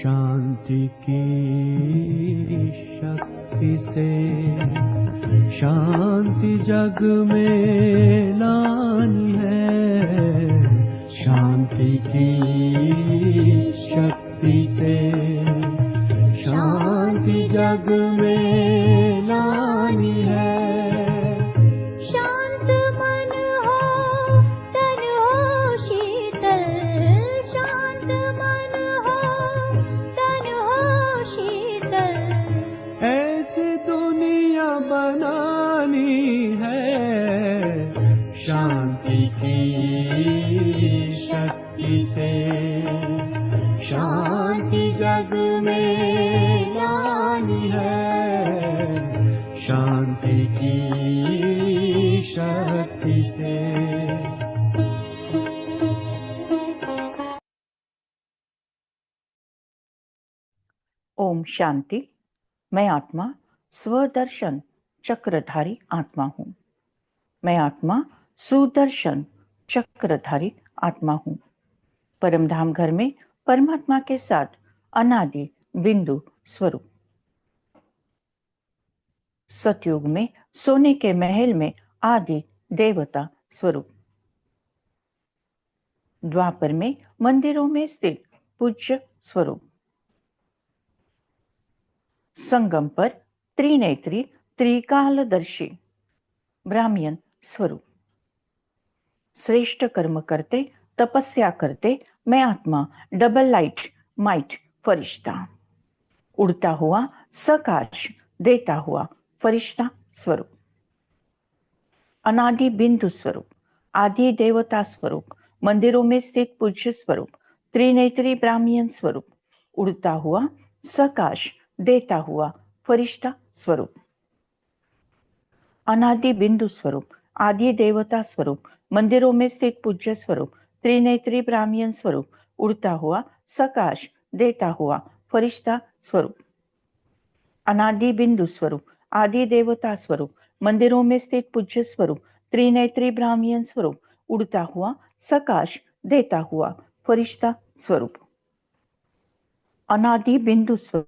शांति की शक्ति से शांति जग में लानी है। शांति की शक्ति से शांति जग में लानी है। शांति की शक्ति से शांति जग में लानी है। शांति की शक्ति से। ओम शांति। मैं आत्मा स्वदर्शन चक्रधारी आत्मा हूँ। मैं आत्मा सुदर्शन चक्रधारी आत्मा हूँ। परमधाम घर में परमात्मा के साथ अनादि बिंदु स्वरूप। सतयुग में सोने के महल में आदि देवता स्वरूप। द्वापर में मंदिरों में स्थित पूज्य स्वरूप। संगम पर त्रिनेत्री त्रिकालदर्शी ब्राह्मण स्वरूप। श्रेष्ठ कर्म करते तपस्या करते मैं आत्मा डबल लाइट माइट फरिश्ता। उड़ता हुआ सकाश देता हुआ फरिश्ता स्वरूप। अनादि बिंदु स्वरूप। आदि देवता स्वरूप। मंदिरों में स्थित पूज्य स्वरूप। त्रिनेत्री ब्राह्मण स्वरूप। उड़ता हुआ सकाश देता हुआ फरिश्ता स्वरूप। अनादि बिंदु स्वरूप। आदि देवता स्वरूप। मंदिरों में स्थित पूज्य स्वरूप। त्रिनेत्री ब्राह्मण स्वरूप। उड़ता हुआ सकाश देता हुआ फरिश्ता स्वरूप। अनादि बिंदु स्वरूप। आदि देवता स्वरूप। मंदिरों में स्थित पूज्य स्वरूप। त्रिनेत्री ब्राह्मण स्वरूप। उड़ता हुआ सकाश देता हुआ फरिश्ता स्वरूप। अनादि बिंदु स्वरूप।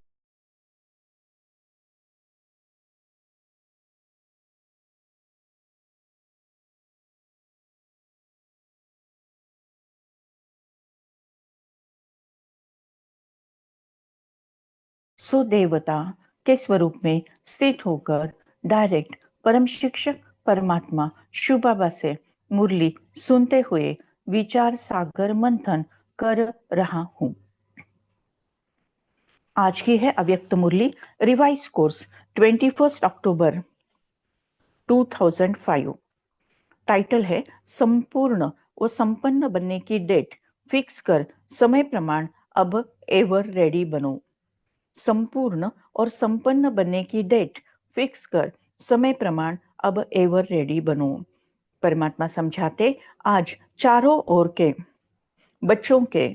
सो देवता के स्वरूप में स्थित होकर डायरेक्ट परम शिक्षक परमात्मा शिव बाबा से मुरली सुनते हुए विचार सागर मंथन कर रहा हूं। आज की है अव्यक्त मुरली रिवाइज कोर्स 21 अक्टूबर 2005। टाइटल है संपूर्ण व संपन्न बनने की डेट फिक्स कर समय प्रमाण अब एवर रेडी बनो। संपूर्ण और संपन्न बनने की डेट फिक्स कर समय प्रमाण अब एवर रेडी बनो। परमात्मा समझाते, आज चारों ओर के बच्चों के,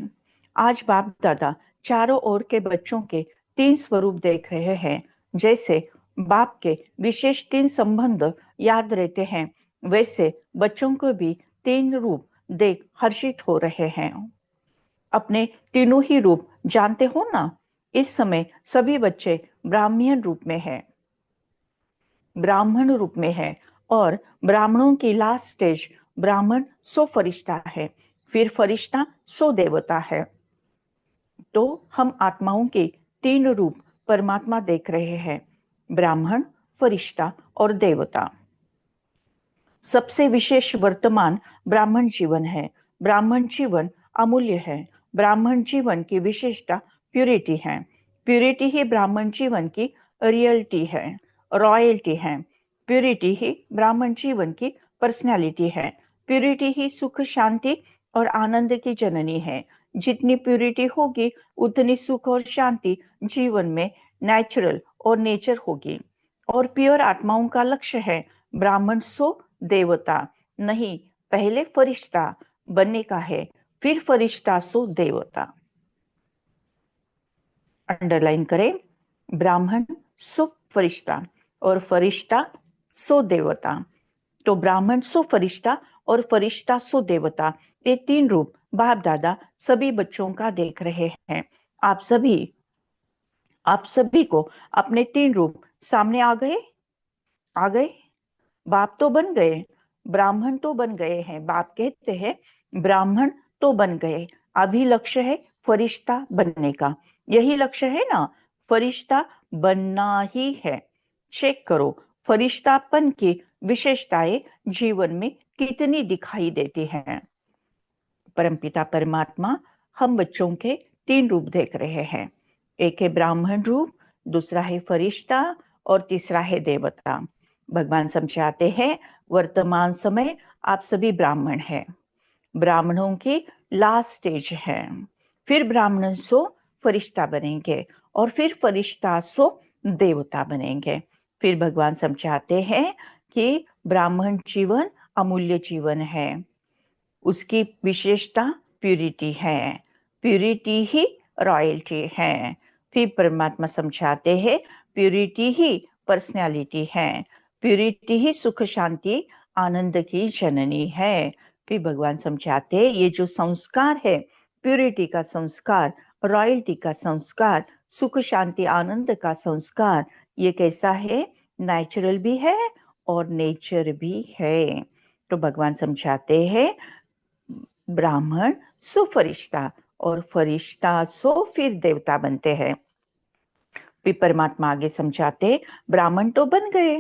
आज बाप दादा चारों ओर के बच्चों के 3 स्वरूप देख रहे हैं। जैसे बाप के विशेष 3 संबंध याद रहते हैं, वैसे बच्चों को भी 3 रूप देख हर्षित हो रहे हैं। अपने तीनों ही रूप जानते हो ना? इस समय सभी बच्चे ब्राह्मण रूप में है, ब्राह्मण रूप में है, और ब्राह्मणों की लास्ट स्टेज ब्राह्मण सो फरिश्ता है, फिर फरिश्ता सो देवता है। तो हम आत्माओं के 3 रूप परमात्मा देख रहे हैं, ब्राह्मण, फरिश्ता और देवता। सबसे विशेष वर्तमान ब्राह्मण जीवन है। ब्राह्मण जीवन अमूल्य है। ब्राह्मण जीवन की विशेषता प्यूरिटी है। प्यूरिटी ही ब्राह्मण जीवन की रियलिटी है, रॉयल्टी है। प्यूरिटी ही ब्राह्मण जीवन की पर्सनैलिटी है। प्यूरिटी ही सुख, शांति और आनंद की जननी है। जितनी प्यूरिटी होगी उतनी सुख और शांति जीवन में नेचुरल और नेचर होगी। और प्योर आत्माओं का लक्ष्य है ब्राह्मण सो देवता नहीं, पहले फरिश्ता बनने का है, फिर फरिश्ता सो देवता। अंडरलाइन करें, ब्राह्मण सो फरिश्ता और फरिश्ता सो देवता। तो ब्राह्मण सो फरिश्ता और फरिश्ता सो देवता, ये 3 रूप बाप दादा सभी बच्चों का देख रहे हैं। आप सभी को अपने 3 रूप सामने आ गए। बाप तो बन गए, ब्राह्मण तो बन गए हैं। बाप कहते हैं ब्राह्मण तो बन गए, अभी लक्ष्य है फरिश्ता बनने का। यही लक्ष्य है ना, फरिश्ता बनना ही है। चेक करो फरिश्तापन की विशेषताएं जीवन में कितनी दिखाई देती हैं। परमपिता परमात्मा हम बच्चों के 3 रूप देख रहे हैं। एक है ब्राह्मण रूप, दूसरा है फरिश्ता और तीसरा है देवता। भगवान समझाते हैं वर्तमान समय आप सभी ब्राह्मण हैं, ब्राह्मणों की लास्ट स्टेज है, फिर ब्राह्मण सो फरिश्ता बनेंगे और फिर फरिश्ता सो देवता बनेंगे। फिर भगवान समझाते हैं कि ब्राह्मण जीवन अमूल्य जीवन है, उसकी विशेषता प्यूरिटी है, प्यूरिटी ही रॉयल्टी है। फिर परमात्मा समझाते हैं प्यूरिटी ही पर्सनैलिटी है, प्यूरिटी ही सुख, शांति, आनंद की जननी है। फिर भगवान समझाते हैं ये जो संस्कार है, प्यूरिटी का संस्कार, रॉयल्टी का संस्कार, सुख, शांति, आनंद का संस्कार, ये कैसा है? नेचुरल भी है और नेचर भी है। तो भगवान समझाते हैं ब्राह्मण सो फरिश्ता और फरिश्ता सो फिर देवता बनते हैं। फिर परमात्मा आगे समझाते ब्राह्मण तो बन गए,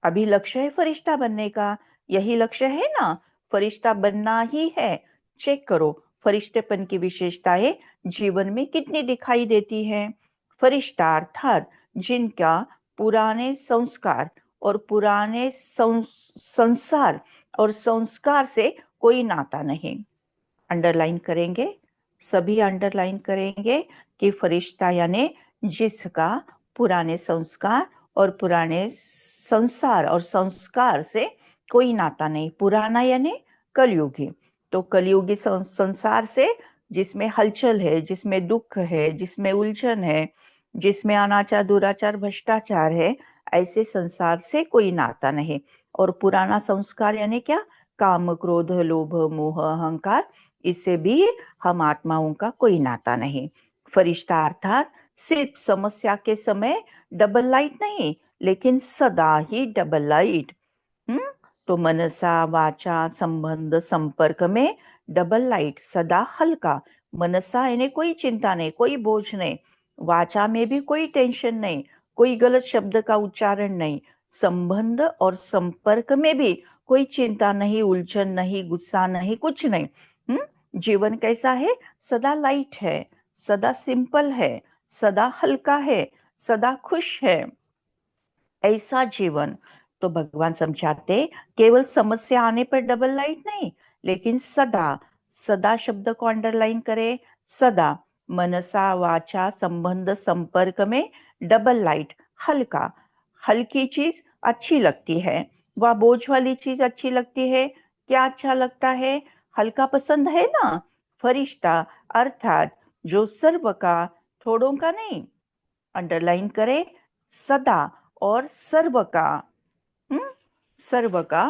अभी लक्ष्य है फरिश्ता बनने का। यही लक्ष्य है ना, फरिश्ता बनना ही है। चेक करो फरिश्तेपन की विशेषताएं जीवन में कितनी दिखाई देती है। फरिश्ता अर्थात जिनका पुराने संस्कार और पुराने संसार और संस्कार से कोई नाता नहीं। अंडरलाइन करेंगे, सभी अंडरलाइन करेंगे कि फरिश्ता यानी जिसका पुराने संस्कार और पुराने संसार और संस्कार से कोई नाता नहीं। पुराना यानी कलयुगी, तो कलयुगी संसार से जिसमें हलचल है, जिसमें दुख है, जिसमें उलझन है, जिसमें अनाचार, दुराचार, भ्रष्टाचार है, ऐसे संसार से कोई नाता नहीं। और पुराना संस्कार यानी क्या? काम, क्रोध, लोभ, मोह, अहंकार, इससे भी हम आत्माओं का कोई नाता नहीं। फरिश्ता अर्थात सिर्फ समस्या के समय डबल लाइट नहीं, लेकिन सदा ही डबल लाइट। तो मनसा, वाचा, संबंध, संपर्क में डबल लाइट, सदा हल्का। मनसा यानी कोई चिंता नहीं, कोई बोझ नहीं। वाचा में भी कोई टेंशन नहीं, कोई गलत शब्द का उच्चारण नहीं। संबंध और संपर्क में भी कोई चिंता नहीं, उलझन नहीं, गुस्सा नहीं, कुछ नहीं। जीवन कैसा है? सदा लाइट है, सदा सिंपल है, सदा हल्का है, सदा खुश है, ऐसा जीवन। तो भगवान समझाते केवल समस्या आने पर डबल लाइट नहीं, लेकिन सदा, सदा शब्द को अंडरलाइन करें, सदा मनसा वाचा संबंध संपर्क में डबल लाइट, हल्का, हल्की चीज अच्छी लगती है, वह बोझ वाली चीज अच्छी लगती है। क्या अच्छा लगता है? हल्का पसंद है ना। फरिश्ता अर्थात जो सर्व का, थोड़ों का नहीं। अंडरलाइन करें, सदा और सर्व का। सर्व का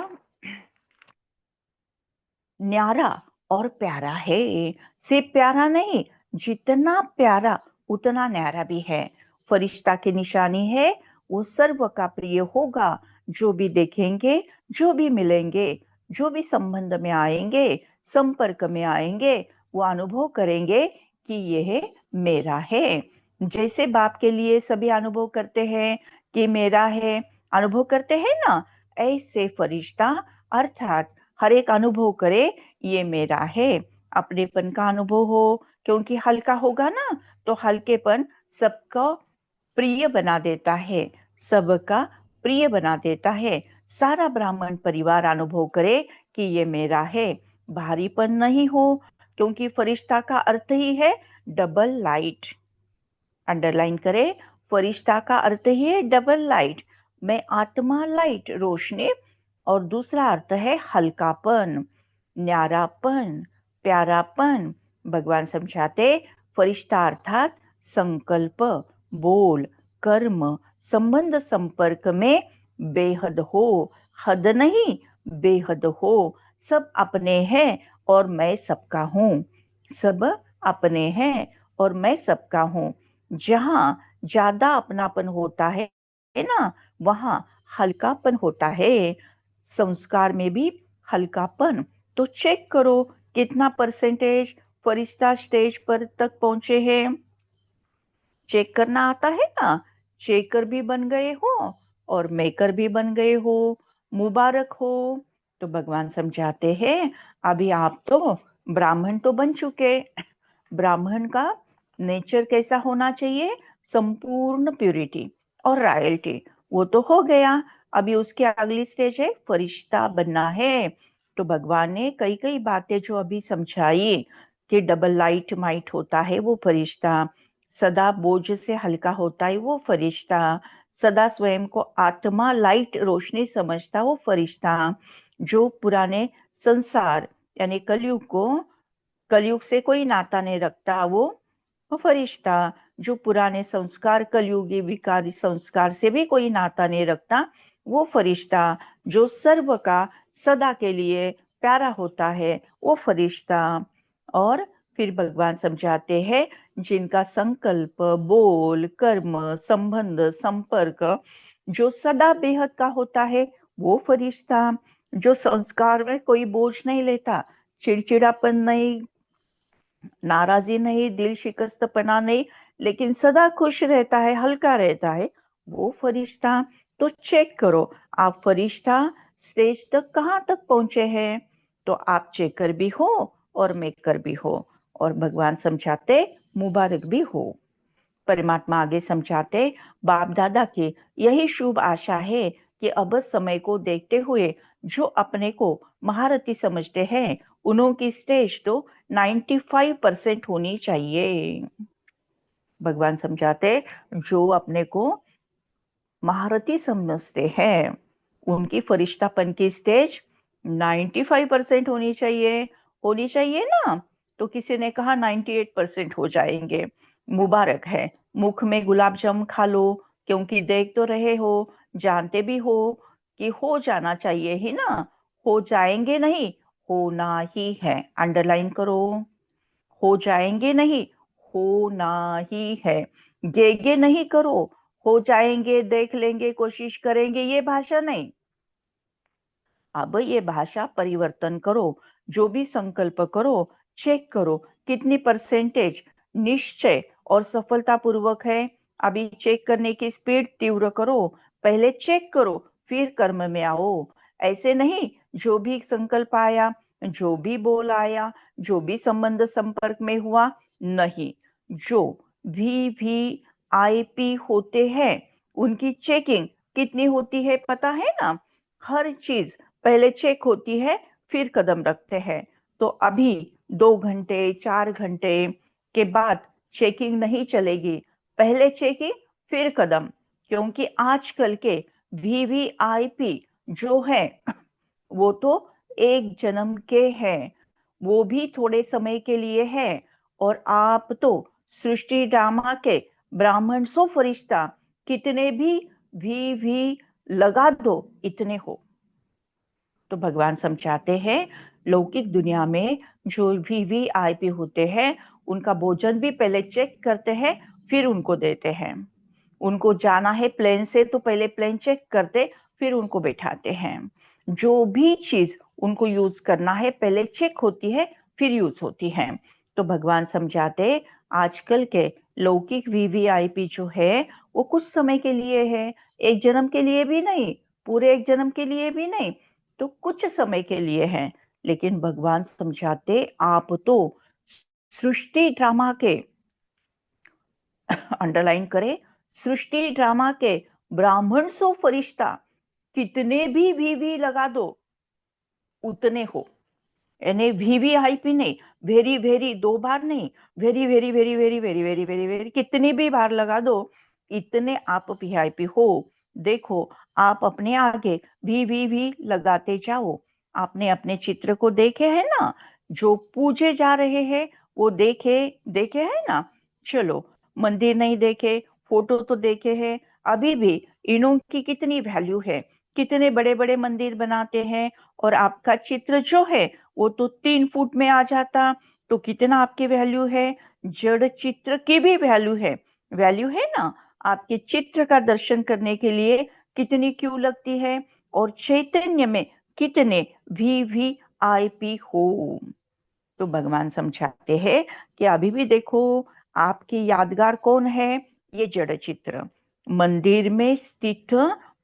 न्यारा और प्यारा है। सिर्फ प्यारा नहीं, जितना प्यारा उतना न्यारा भी है। फरिश्ता की निशानी है, वो सर्व का प्रिय होगा। जो भी देखेंगे, जो भी मिलेंगे, जो भी संबंध में आएंगे, संपर्क में आएंगे, वो अनुभव करेंगे कि यह मेरा है। जैसे बाप के लिए सभी अनुभव करते हैं कि मेरा है, अनुभव करते हैं ना, ऐसे फरिश्ता अर्थात हर एक अनुभव करे ये मेरा है। अपनेपन का अनुभव हो, क्योंकि हल्का होगा ना, तो हल्केपन सबको प्रिय बना देता है, सबका प्रिय बना देता है। सारा ब्राह्मण परिवार अनुभव करे कि ये मेरा है। भारीपन नहीं हो, क्योंकि फरिश्ता का अर्थ ही है डबल लाइट। अंडरलाइन करें, फरिश्ता का अर्थ ही है डबल लाइट। मैं आत्मा लाइट, रोशनी, और दूसरा अर्थ है हल्कापन, न्यारापन, प्यारापन। भगवान समझाते, फरिश्ता अर्थात संकल्प, बोल, कर्म, संबंध संपर्क में बेहद हो, हद नहीं, बेहद हो। सब अपने हैं और मैं सबका हूँ। सब अपने हैं और मैं सबका हूँ। जहां ज्यादा अपनापन होता है ना, वहां हल्कापन होता है। संस्कार में भी हल्कापन। तो चेक करो कितना परसेंटेज फरिश्ता स्टेज पर तक पहुंचे हैं। चेक करना आता है ना। चेकर भी बन गए हो और मेकर भी बन गए हो, मुबारक हो। तो भगवान समझाते हैं, अभी आप तो ब्राह्मण तो बन चुके। ब्राह्मण का नेचर कैसा होना चाहिए? संपूर्ण प्यूरिटी और रॉयल्टी, वो तो हो गया। अभी उसके अगली स्टेज है फरिश्ता बनना है। तो भगवान ने कई कई बातें जो अभी समझाई कि डबल लाइट माइट होता है वो फरिश्ता, सदा बोझ से हल्का होता है वो फरिश्ता, सदा स्वयं को आत्मा लाइट रोशनी समझता वो फरिश्ता, जो पुराने संसार यानी कलयुग को, कलयुग से कोई नाता नहीं रखता वो फरिश्ता, जो पुराने संस्कार कलयुगी विकारी संस्कार से भी कोई नाता नहीं रखता वो फरिश्ता, जो सर्व का सदा के लिए प्यारा होता है वो फरिश्ता। और फिर भगवान समझाते हैं, जिनका संकल्प, बोल, कर्म, संबंध, संपर्क जो सदा बेहद का होता है वो फरिश्ता, जो संस्कार में कोई बोझ नहीं लेता, चिड़चिड़ापन नहीं, नाराजी नहीं, दिल शिकस्तपना नहीं, लेकिन सदा खुश रहता है, हल्का रहता है, वो फरिश्ता। तो चेक करो आप फरिश्ता स्टेज तक कहाँ तक पहुंचे हैं। तो आप चेकर भी हो और मेकर भी हो, और भगवान समझाते मुबारक भी हो। परमात्मा आगे समझाते, बाप दादा की यही शुभ आशा है कि अब समय को देखते हुए जो अपने को महारथी समझते हैं, उन्हों स्टेज तो 95% होनी चाहिए। भगवान समझाते, जो अपने को महारथी समझते हैं, उनकी फरिश्तापन की स्टेज 95% होनी चाहिए। होनी चाहिए ना। तो किसी ने कहा 98% हो जाएंगे, मुबारक है। मुख में गुलाब जामुन खा लो, क्योंकि देख तो रहे हो, जानते भी हो कि हो जाना चाहिए ही ना। हो जाएंगे नहीं, होना ही है। अंडरलाइन करो, हो जाएंगे नहीं, होना ही है। गे नहीं करो, हो जाएंगे, देख लेंगे, कोशिश करेंगे, ये भाषा नहीं। अब ये भाषा परिवर्तन करो। जो भी संकल्प करो, चेक करो कितनी परसेंटेज निश्चय और सफलतापूर्वक है। अभी चेक करने की स्पीड तीव्र करो। पहले चेक करो, फिर कर्म में आओ। ऐसे नहीं, जो भी संकल्प आया, जो भी बोल आया, जो भी संबंध संपर्क में हुआ, नहीं। जो भी आईपी होते हैं, उनकी चेकिंग कितनी होती है पता है ना। हर चीज पहले चेक होती है, फिर कदम रखते हैं। तो अभी 2 घंटे 4 घंटे के बाद चेकिंग नहीं चलेगी, पहले चेकिंग फिर कदम, क्योंकि आजकल के वीवीआईपी जो है वो तो एक जन्म के हैं, वो भी थोड़े समय के लिए है, और आप तो सृष्टि ड्रामा के ब्राह्मण सो फरिश्ता, कितने भी लगा दो इतने हो। तो भगवान समझाते हैं लौकिक दुनिया में जो वीवीआईपी होते हैं उनका भोजन भी पहले चेक करते हैं फिर उनको देते हैं। उनको जाना है प्लेन से तो पहले प्लेन चेक करते फिर उनको बैठाते हैं। जो भी चीज उनको यूज करना है पहले चेक होती है फिर यूज होती है। तो भगवान समझाते आजकल के लौकिक वीवीआईपी जो है वो कुछ समय के लिए है, एक जन्म के लिए भी नहीं, पूरे एक जन्म के लिए भी नहीं, तो कुछ समय के लिए है। लेकिन भगवान समझाते आप तो सृष्टि ड्रामा के अंडरलाइन करें, सृष्टि ड्रामा के ब्राह्मण सो फरिश्ता, कितने भी लगा दो उतने हो। यानी वीवीआईपी नहीं, वेरी वेरी 2 बार नहीं, very very very very very very very very कितनी भी बार लगा दो इतने आप वीआईपी हो। देखो आप अपने आगे भी लगाते जाओ। आपने अपने चित्र को देखे है ना, जो पूजे जा रहे हैं वो देखे देखे है ना। चलो मंदिर नहीं देखे, फोटो तो देखे हैं, अभी भी इनों की कितनी वैल्यू है, कितने बड़े बड़े मंदिर बनाते हैं, और आपका चित्र जो है वो तो 3 फुट में आ जाता, तो कितना आपकी वैल्यू है। जड़ चित्र की भी वैल्यू है ना। आपके चित्र का दर्शन करने के लिए कितनी क्यू लगती है, और चैतन्य में कितने वीवीआईपी हो। तो भगवान समझाते हैं कि अभी भी देखो आपकी यादगार कौन है, ये जड़ चित्र। मंदिर में स्थित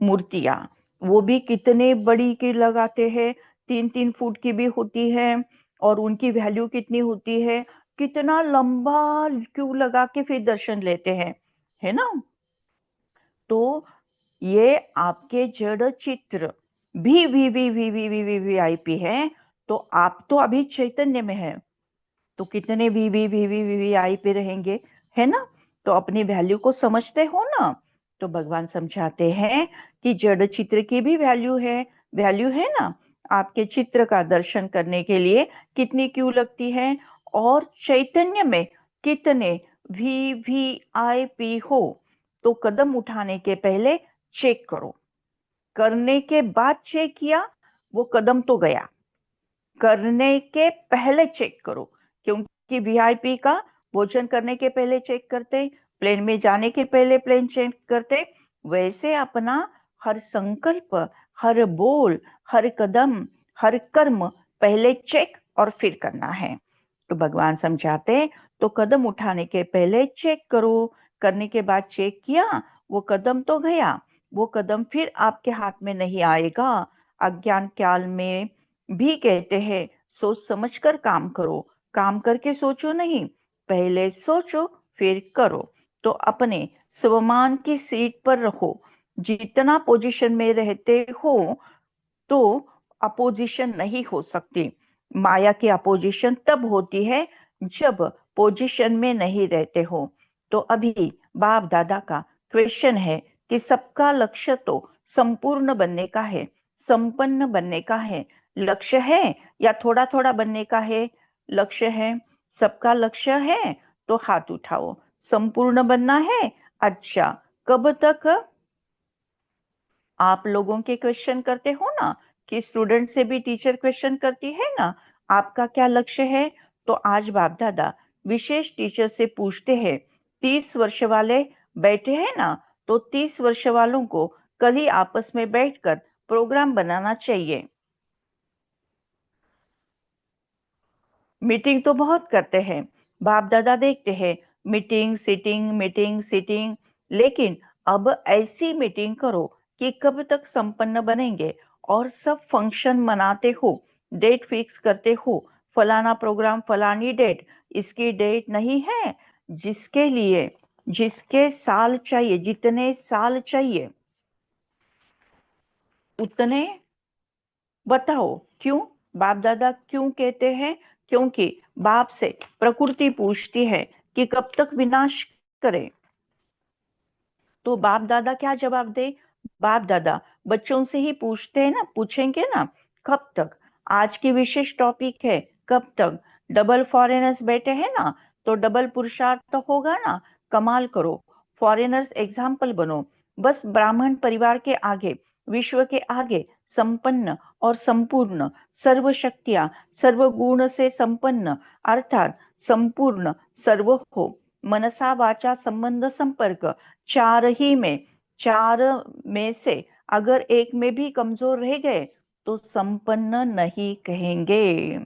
मूर्तियां वो भी कितने बड़ी की लगाते हैं, 3 फुट की भी होती है, और उनकी वैल्यू कितनी होती है, कितना लंबा क्यू लगा के फिर दर्शन लेते हैं, है ना। तो ये आपके जड़ चित्र वीवीआईपी है, तो आप तो अभी चैतन्य में है, तो कितने वीवीआईपी रहेंगे, है ना। तो अपनी वैल्यू को समझते हो ना। तो भगवान समझाते हैं कि जड़ चित्र की भी वैल्यू है ना। आपके चित्र का दर्शन करने के लिए कितनी क्यू लगती है, और चैतन्य में कितने वीवीआईपी हो। तो कदम उठाने के पहले चेक करो, करने के बाद चेक किया वो कदम तो गया, करने के पहले चेक करो, क्योंकि वीआईपी का भोजन करने के पहले चेक करते, प्लेन में जाने के पहले प्लेन चेक करते, वैसे अपना हर संकल्प, हर बोल, हर कदम, हर कर्म पहले चेक और फिर करना है। तो भगवान समझाते तो कदम उठाने के पहले चेक करो, करने के बाद चेक किया वो कदम तो गया, वो कदम फिर आपके हाथ में नहीं आएगा। अज्ञान काल में भी कहते हैं सोच समझकर काम करो, काम करके सोचो नहीं, पहले सोचो फिर करो। तो अपने स्वमान की सीट पर रहो, जितना पोजीशन में रहते हो तो अपोजिशन नहीं हो सकती। माया की अपोजिशन तब होती है जब पोजीशन में नहीं रहते हो। तो अभी बाप दादा का क्वेश्चन है कि सबका लक्ष्य तो संपूर्ण बनने का है, संपन्न बनने का है, लक्ष्य है या थोड़ा थोड़ा बनने का है। लक्ष्य है, सबका लक्ष्य है तो हाथ उठाओ। संपूर्ण बनना है, अच्छा कब तक। आप लोगों के क्वेश्चन करते हो ना कि स्टूडेंट से भी टीचर क्वेश्चन करती है ना, आपका क्या लक्ष्य है। तो आज बाप दादा विशेष टीचर से पूछते हैं, 30 वर्ष वाले बैठे हैं ना, तो 30 वर्ष वालों को कल ही आपस में बैठकर प्रोग्राम बनाना चाहिए। मीटिंग तो बहुत करते हैं, बाप दादा देखते हैं मीटिंग सीटिंग, लेकिन अब ऐसी मीटिंग करो कि कब तक संपन्न बनेंगे, और सब फंक्शन मनाते हो, डेट फिक्स करते हो, फलाना प्रोग्राम फलानी डेट, इसकी डेट नहीं है, जिसके लिए जिसके साल चाहिए, जितने साल चाहिए उतने बताओ क्यों। बाप दादा क्यों कहते हैं, क्योंकि बाप से प्रकृति पूछती है कि कब तक विनाश करे। तो बाप दादा क्या जवाब दे? बाप दादा बच्चों से ही पूछते हैं ना, पूछेंगे ना, कब तक। आज की विशेष टॉपिक है कब तक। डबल फॉरेनर्स बैठे हैं ना, तो डबल पुरुषार्थ तो होगा ना। कमाल करो, फॉरेनर्स एग्जाम्पल बनो। बस ब्राह्मण परिवार के आगे, विश्व के आगे संपन्न और संपूर्ण, सर्व शक्तियां सर्व गुण से संपन्न अर्थात संपूर्ण सर्व हो। मनसा वाचा संबंध संपर्क, चार में से अगर एक में भी कमजोर रह गए तो संपन्न नहीं कहेंगे।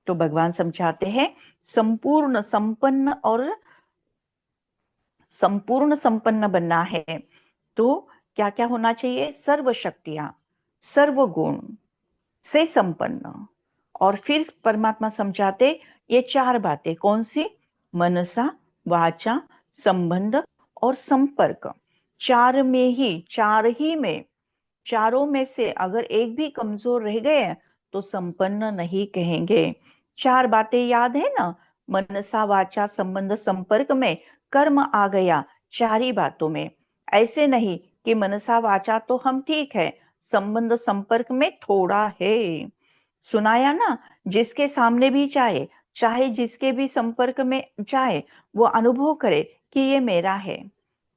तो भगवान समझाते हैं संपूर्ण संपन्न और संपूर्ण संपन्न बनना है तो क्या क्या होना चाहिए? सर्व शक्तियां सर्व गुण से संपन्न। और फिर परमात्मा समझाते ये चार बातें कौन सी? मनसा वाचा संबंध और संपर्क। चार ही में, चारों में से अगर एक भी कमजोर रह गए तो संपन्न नहीं कहेंगे। चार बातें याद है ना? मनसा वाचा संबंध संपर्क में कर्म आ गया चार ही बातों में। ऐसे नहीं कि मनसा वाचा तो हम ठीक है, संबंध संपर्क में थोड़ा है। सुनाया ना, जिसके सामने भी जाए, चाहे जिसके भी संपर्क में जाए, वो अनुभव करे कि ये मेरा है।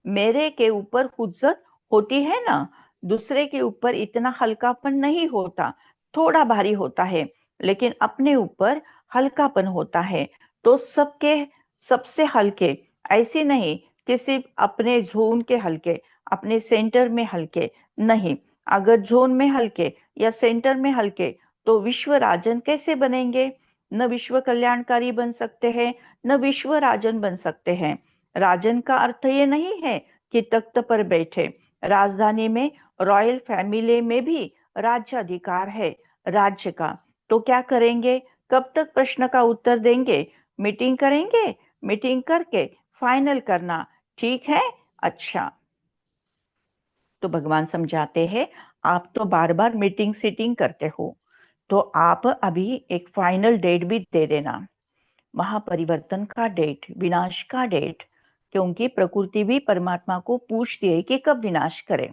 मेरे के ऊपर हुज्जत होती है ना, दूसरे के ऊपर इतना हल्कापन नहीं होता, थोड़ा भारी होता है, लेकिन अपने ऊपर हल्कापन होता है। तो सबके सबसे हल्के, ऐसी नहीं कि सिर्फ अपने जोन के हल्के, अपने सेंटर में हल्के नहीं। अगर जोन में हल्के या सेंटर में हल्के तो विश्व राजन कैसे बनेंगे? न विश्व कल्याणकारी बन सकते हैं, न विश्व राजन बन सकते हैं। राजन का अर्थ ये नहीं है कि तख्त पर बैठे। राजधानी में रॉयल फैमिली में भी राज्य अधिकार है राज्य का। तो क्या करेंगे? कब तक प्रश्न का उत्तर देंगे? मीटिंग करेंगे, मीटिंग करके फाइनल करना, ठीक है? अच्छा, तो भगवान समझाते हैं आप तो बार बार मीटिंग सीटिंग करते हो, तो आप अभी एक फाइनल डेट भी दे देना, महापरिवर्तन का डेट, विनाश का डेट। क्योंकि प्रकृति भी परमात्मा को पूछती है कि कब विनाश करे।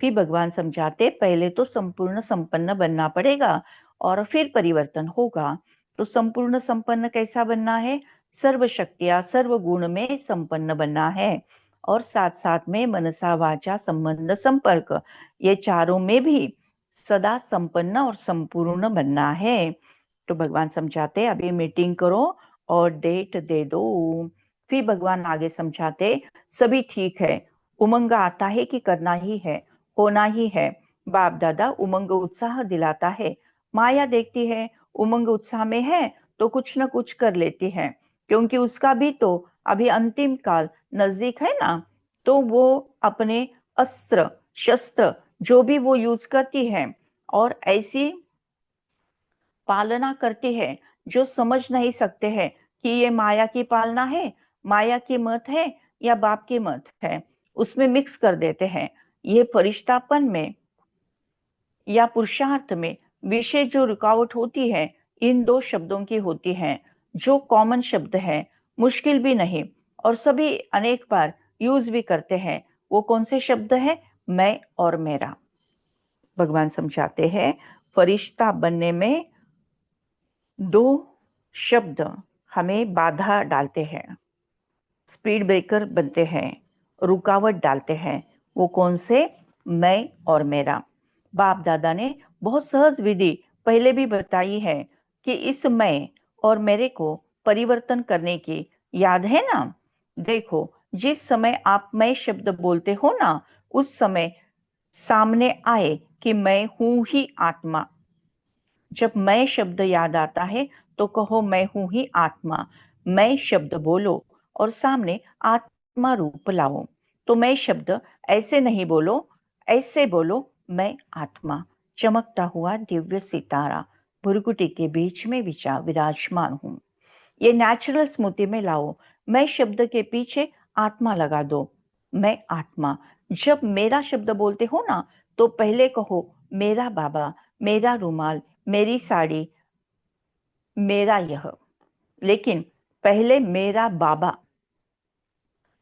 फिर भगवान समझाते पहले तो संपूर्ण संपन्न बनना पड़ेगा और फिर परिवर्तन होगा। तो संपूर्ण संपन्न कैसा बनना है? सर्व शक्तियां सर्व गुण में संपन्न बनना है और साथ साथ में मनसा वाचा संबंध संपर्क, ये चारों में भी सदा संपन्न और संपूर्ण बनना है। तो भगवान समझाते अभी मीटिंग करो और डेट दे दो। फिर भगवान आगे समझाते सभी ठीक है, उमंग आता है कि करना ही है, होना ही है। बाप दादा उमंग उत्साह दिलाता है, माया देखती है उमंग उत्साह में है तो कुछ न कुछ कर लेती है, क्योंकि उसका भी तो अभी अंतिम काल नजदीक है ना। तो वो अपने अस्त्र शस्त्र जो भी वो यूज करती है और ऐसी पालना करती है जो समझ नहीं सकते हैं कि ये माया की पालना है, माया की मत है या बाप की मत है, उसमें मिक्स कर देते हैं। ये फरिश्तापन में या पुरुषार्थ में विशेष जो रुकावट होती है इन दो शब्दों की होती है, जो कॉमन शब्द है, मुश्किल भी नहीं और सभी अनेक बार यूज भी करते हैं। वो कौन से शब्द है? मैं और मेरा। भगवान समझाते हैं फरिश्ता बनने में दो शब्द हमें बाधा डालते हैं, स्पीड ब्रेकर बनते हैं, रुकावट डालते हैं। वो कौन से? मैं और मेरा। बाप दादा ने बहुत सहज विधि पहले भी बताई है कि इस मैं और मेरे को परिवर्तन करने की, याद है ना? देखो, जिस समय आप मैं शब्द बोलते हो ना, उस समय सामने आए कि मैं हूं ही आत्मा। जब मैं शब्द याद आता है तो कहो मैं हूं ही आत्मा। मैं शब्द बोलो और सामने आत्मा रूप लाओ। तो मैं शब्द ऐसे नहीं बोलो, ऐसे बोलो मैं आत्मा, चमकता हुआ दिव्य सितारा भुरकुटी के बीच में विराजमान हूं। ये नेचुरल स्मृति में लाओ। मैं शब्द के पीछे आत्मा लगा दो, मैं आत्मा। जब मेरा शब्द बोलते हो ना तो पहले कहो मेरा बाबा, मेरा रुमाल, मेरी साड़ी, मेरा यह। लेकिन पहले मेरा बाबा,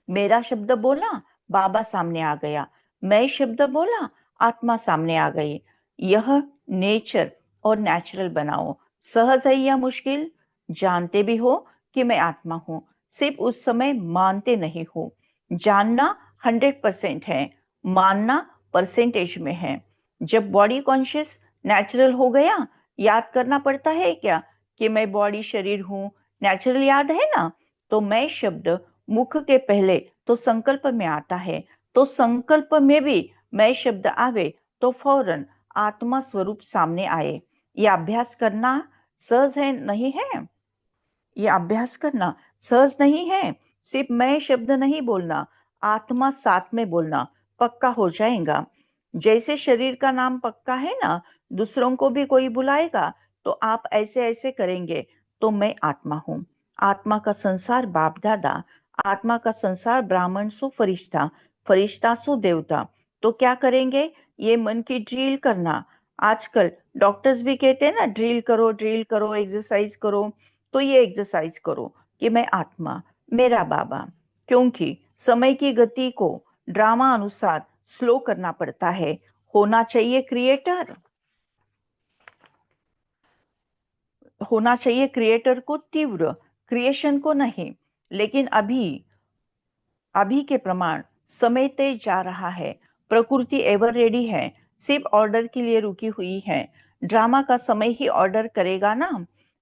मेरा शब्द बोला, बाबा सामने आ गया, मैं शब्द बोला, आत्मा सामने आ गई। यह नेचर और नेचुरल बनाओ। सहज है या मुश्किल? जानते भी हो कि मैं आत्मा हूं, सिर्फ उस समय मानते नहीं हो। जानना 100% है, मानना परसेंटेज में है। जब बॉडी कॉन्शियस नेचुरल हो गया, याद करना पड़ता है क्या कि मैं बॉडी शरीर हूं? नेचुरल याद है ना। तो मैं शब्द मुख के पहले तो संकल्प में आता है, तो संकल्प में भी मैं शब्द आवे तो फौरन आत्मा स्वरूप सामने आए। ये अभ्यास करना सहज है नहीं है? ये अभ्यास करना सहज नहीं है। सिर्फ मैं शब्द नहीं बोलना, आत्मा साथ में बोलना, पक्का हो जाएगा। जैसे शरीर का नाम पक्का है ना, दूसरों को भी कोई बुलाएगा तो आप ऐसे ऐसे करेंगे, तो मैं आत्मा हूं। आत्मा का संसार बाप दादा, आत्मा का संसार ब्राह्मण सो फरिश्ता, फरिश्ता सो देवता। तो क्या करेंगे? ये मन की ड्रिल करना। आजकल डॉक्टर्स भी कहते हैं ना, ड्रिल करो, एक्सरसाइज करो। तो ये एक्सरसाइज करो कि मैं आत्मा, मेरा बाबा। क्योंकि समय की गति को ड्रामा अनुसार स्लो करना पड़ता है। होना चाहिए क्रिएटर, होना चाहिए क्रिएटर को तीव्र, क्रिएशन को नहीं। लेकिन अभी अभी के प्रमाण समय तेज जा रहा है, प्रकृति एवर रेडी है, सिर्फ ऑर्डर के लिए रुकी हुई है। ड्रामा का समय ही ऑर्डर करेगा ना।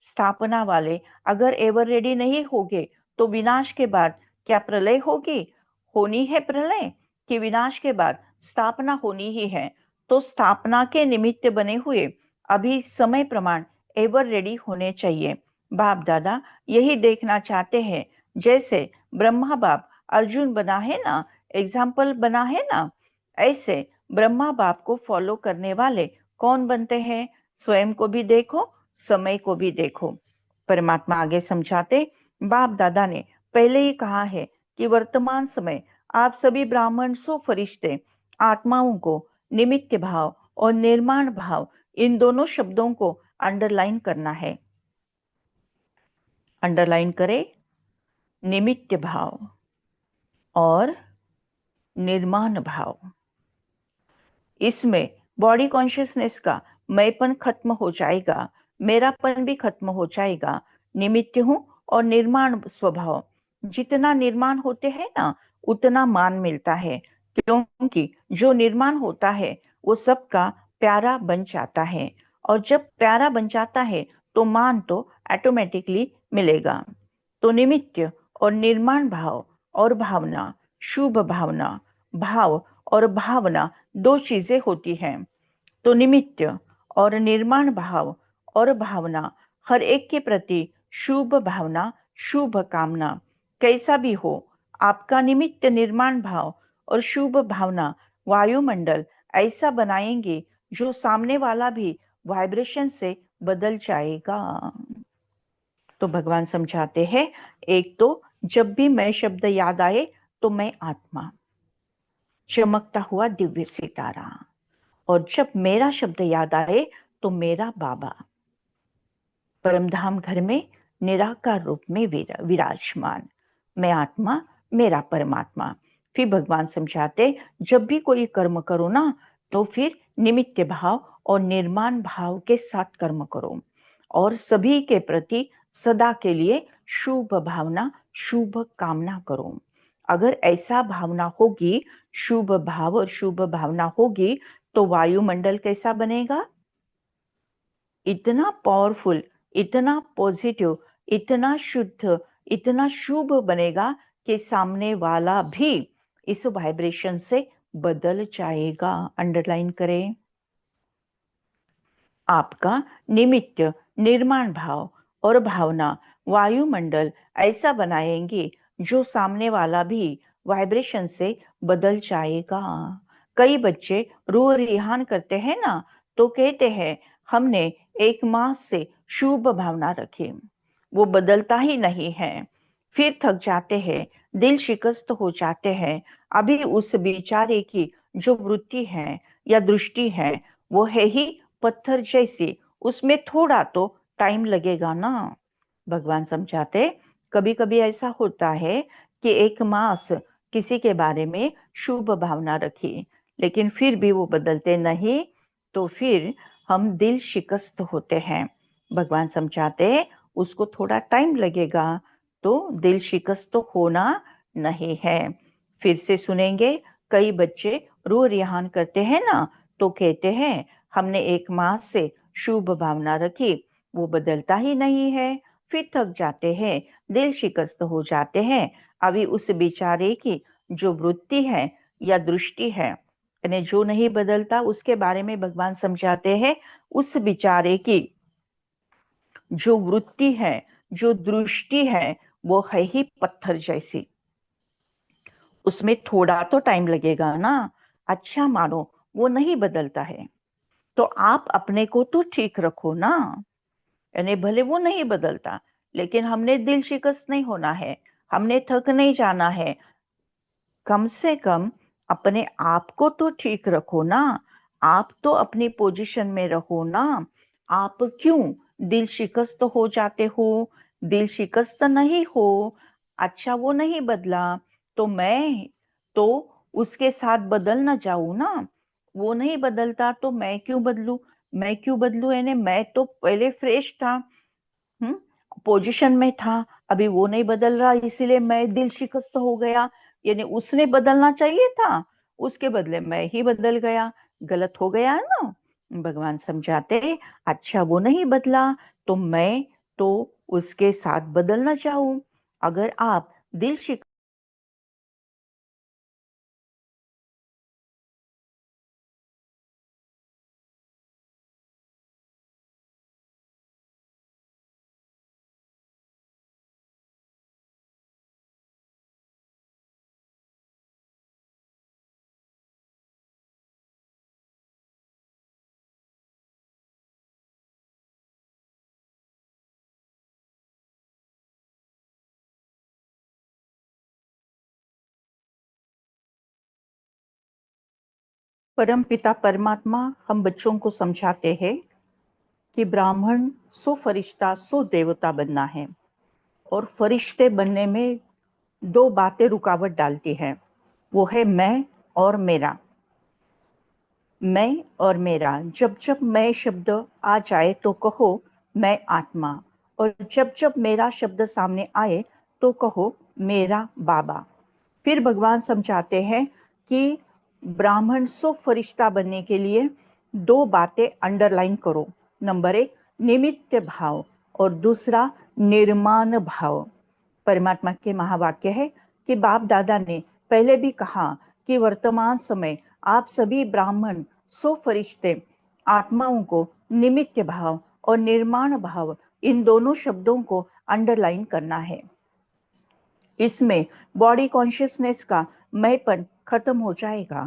स्थापना वाले अगर एवर रेडी नहीं होगे तो विनाश के बाद क्या प्रलय होगी? होनी है प्रलय, कि विनाश के बाद स्थापना होनी ही है। तो स्थापना के निमित्त बने हुए अभी समय प्रमाण एवर रेडी होने चाहिए। बाप दादा यही देखना चाहते हैं। जैसे ब्रह्मा बाप अर्जुन बना है ना, एग्जाम्पल बना है ना, ऐसे ब्रह्मा बाप को फॉलो करने वाले कौन बनते हैं? स्वयं को भी देखो, समय को भी देखो। परमात्मा आगे समझाते, बाप दादा ने पहले ही कहा है कि वर्तमान समय आप सभी ब्राह्मण सो फरिश्ते आत्माओं को निमित्त भाव और निर्माण भाव, इन दोनों शब्दों को अंडरलाइन करना है। अंडरलाइन करें, निमित्त भाव और निर्माण भाव। इसमें बॉडी कॉन्शियसनेस का मैंपन खत्म हो जाएगा, मेरापन भी खत्म हो जाएगा। निमित्त हूं और निर्माण स्वभाव। जितना निर्माण होते हैं ना, उतना मान मिलता है। क्योंकि जो निर्माण होता है वो सबका प्यारा बन जाता है, और जब प्यारा बन जाता है तो मान तो ऑटोमेटिकली मिलेगा। तो निमित्त और निर्माण भाव और भावना, शुभ भावना, भाव और भावना दो चीजें होती हैं। तो निमित्त और निर्माण भाव और भावना, हर एक के प्रति शुभ भावना, शुभ कामना। कैसा भी हो, आपका निमित्त निर्माण भाव और शुभ भावना वायुमंडल ऐसा बनाएंगे जो सामने वाला भी वाइब्रेशन से बदल जाएगा। तो भगवान समझाते हैं, एक तो जब भी मैं शब्द याद आए तो मैं आत्मा, चमकता हुआ दिव्य सितारा, और जब मेरा शब्द याद आए तो मेरा बाबा, परमधाम घर में निराकार रूप में विराजमान। मैं आत्मा, मेरा परमात्मा। फिर भगवान समझाते, जब भी कोई कर्म करो ना, तो फिर निमित्त भाव और निर्माण भाव के साथ कर्म करो, और सभी के प्रति सदा के लिए शुभ भावना, शुभ कामना करो। अगर ऐसा भावना होगी, शुभ भाव और शुभ भावना होगी, तो वायुमंडल कैसा बनेगा? इतना पावरफुल, इतना पॉजिटिव, इतना शुद्ध, इतना शुभ बनेगा कि सामने वाला भी इस वाइब्रेशन से बदल जाएगा। अंडरलाइन करें, आपका निमित्त निर्माण भाव और भावना वायुमंडल ऐसा बनाएंगे जो सामने वाला भी वाइब्रेशन से बदल जाएगा। कई बच्चे रो रिहान करते हैं ना, तो कहते हैं हमने 1 मास से शुभ भावना रखी, वो बदलता ही नहीं है। फिर थक जाते हैं, दिल शिकस्त हो जाते हैं। अभी उस बेचारे की जो वृत्ति है या दृष्टि है, वो है ही पत्थर जैसी, उसमें थोड़ा तो टाइम लगेगा ना। भगवान समझाते, कभी कभी ऐसा होता है कि एक मास किसी के बारे में शुभ भावना रखी, लेकिन फिर भी वो बदलते नहीं, तो फिर हम दिल शिकस्त होते हैं। भगवान समझाते हैं उसको थोड़ा टाइम लगेगा, तो दिल शिकस्त तो होना नहीं है। फिर से सुनेंगे, कई बच्चे रो रिहान करते हैं ना, तो कहते हैं हमने एक मास से शुभ भावना रखी, वो बदलता ही नहीं है। फिर थक जाते हैं, दिल शिकस्त हो जाते हैं। अभी उस बेचारे की जो वृत्ति है या दृष्टि है, यानी जो नहीं बदलता, उसके बारे में भगवान समझाते हैं उस बेचारे की जो वृत्ति है, जो दृष्टि है, वो है ही पत्थर जैसी। उसमें थोड़ा तो टाइम लगेगा ना। अच्छा मानो वो नहीं बदलता है, तो आप अपने को तो ठीक रखो ना। यानी भले वो नहीं बदलता, लेकिन हमने दिल शिकस्त नहीं होना है, हमने थक नहीं जाना है। कम से कम अपने आप को तो ठीक रखो ना। आप तो अपनी पोजीशन में रहो ना। आप क्यों दिल शिकस्त हो जाते हो? दिल शिकस्त नहीं हो। अच्छा वो नहीं बदला, तो मैं तो उसके साथ बदल ना जाऊं ना। वो नहीं बदलता तो मैं क्यों बदलूं? मैं क्यों बदलूं? यानी मैं तो पहले फ्रेश था, हम्म, पोजीशन में था। अभी वो नहीं बदल रहा, इसीलिए मैं दिल शिकस्त हो गया। यानी उसने बदलना चाहिए था, उसके बदले मैं ही बदल गया। गलत हो गया है ना। भगवान समझाते, अच्छा वो नहीं बदला, तो मैं तो उसके साथ बदलना चाहूं। अगर आप दिल शिकस्त परम पिता परमात्मा हम बच्चों को समझाते हैं कि ब्राह्मण सो फरिश्ता सो देवता बनना है। और फरिश्ते बनने में दो बातें रुकावट डालती हैं, वो है मैं और मेरा। मैं और मेरा, जब जब मैं शब्द आ जाए तो कहो मैं आत्मा, और जब जब मेरा शब्द सामने आए तो कहो मेरा बाबा। फिर भगवान समझाते हैं कि ब्राह्मण सो फरिश्ता बनने के लिए दो बातें अंडरलाइन करो। नंबर एक, निमित्त भाव, और दूसरा निर्माण भाव। परमात्मा के महावाक्य है कि बाप दादा ने पहले भी कहा कि वर्तमान समय आप सभी ब्राह्मण सो फरिश्ते आत्माओं को निमित्त भाव और निर्माण भाव, इन दोनों शब्दों को अंडरलाइन करना है। इसमें बॉडी कॉन्शियसनेस का मैंपन खत्म हो जाएगा,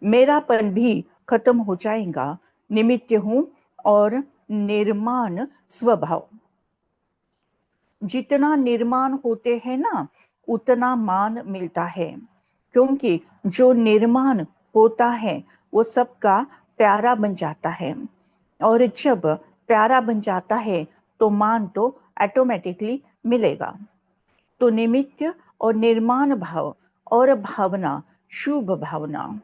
मेरापन भी खत्म हो जाएगा। निमित्त हूं और निर्माण स्वभाव। जितना निर्माण होते हैं ना, उतना मान मिलता है, क्योंकि जो निर्माण होता है वो सबका प्यारा बन जाता है। और जब प्यारा बन जाता है तो मान तो ऑटोमेटिकली मिलेगा। तो निमित्त और निर्माण भाव और भावना, शुभ भावना।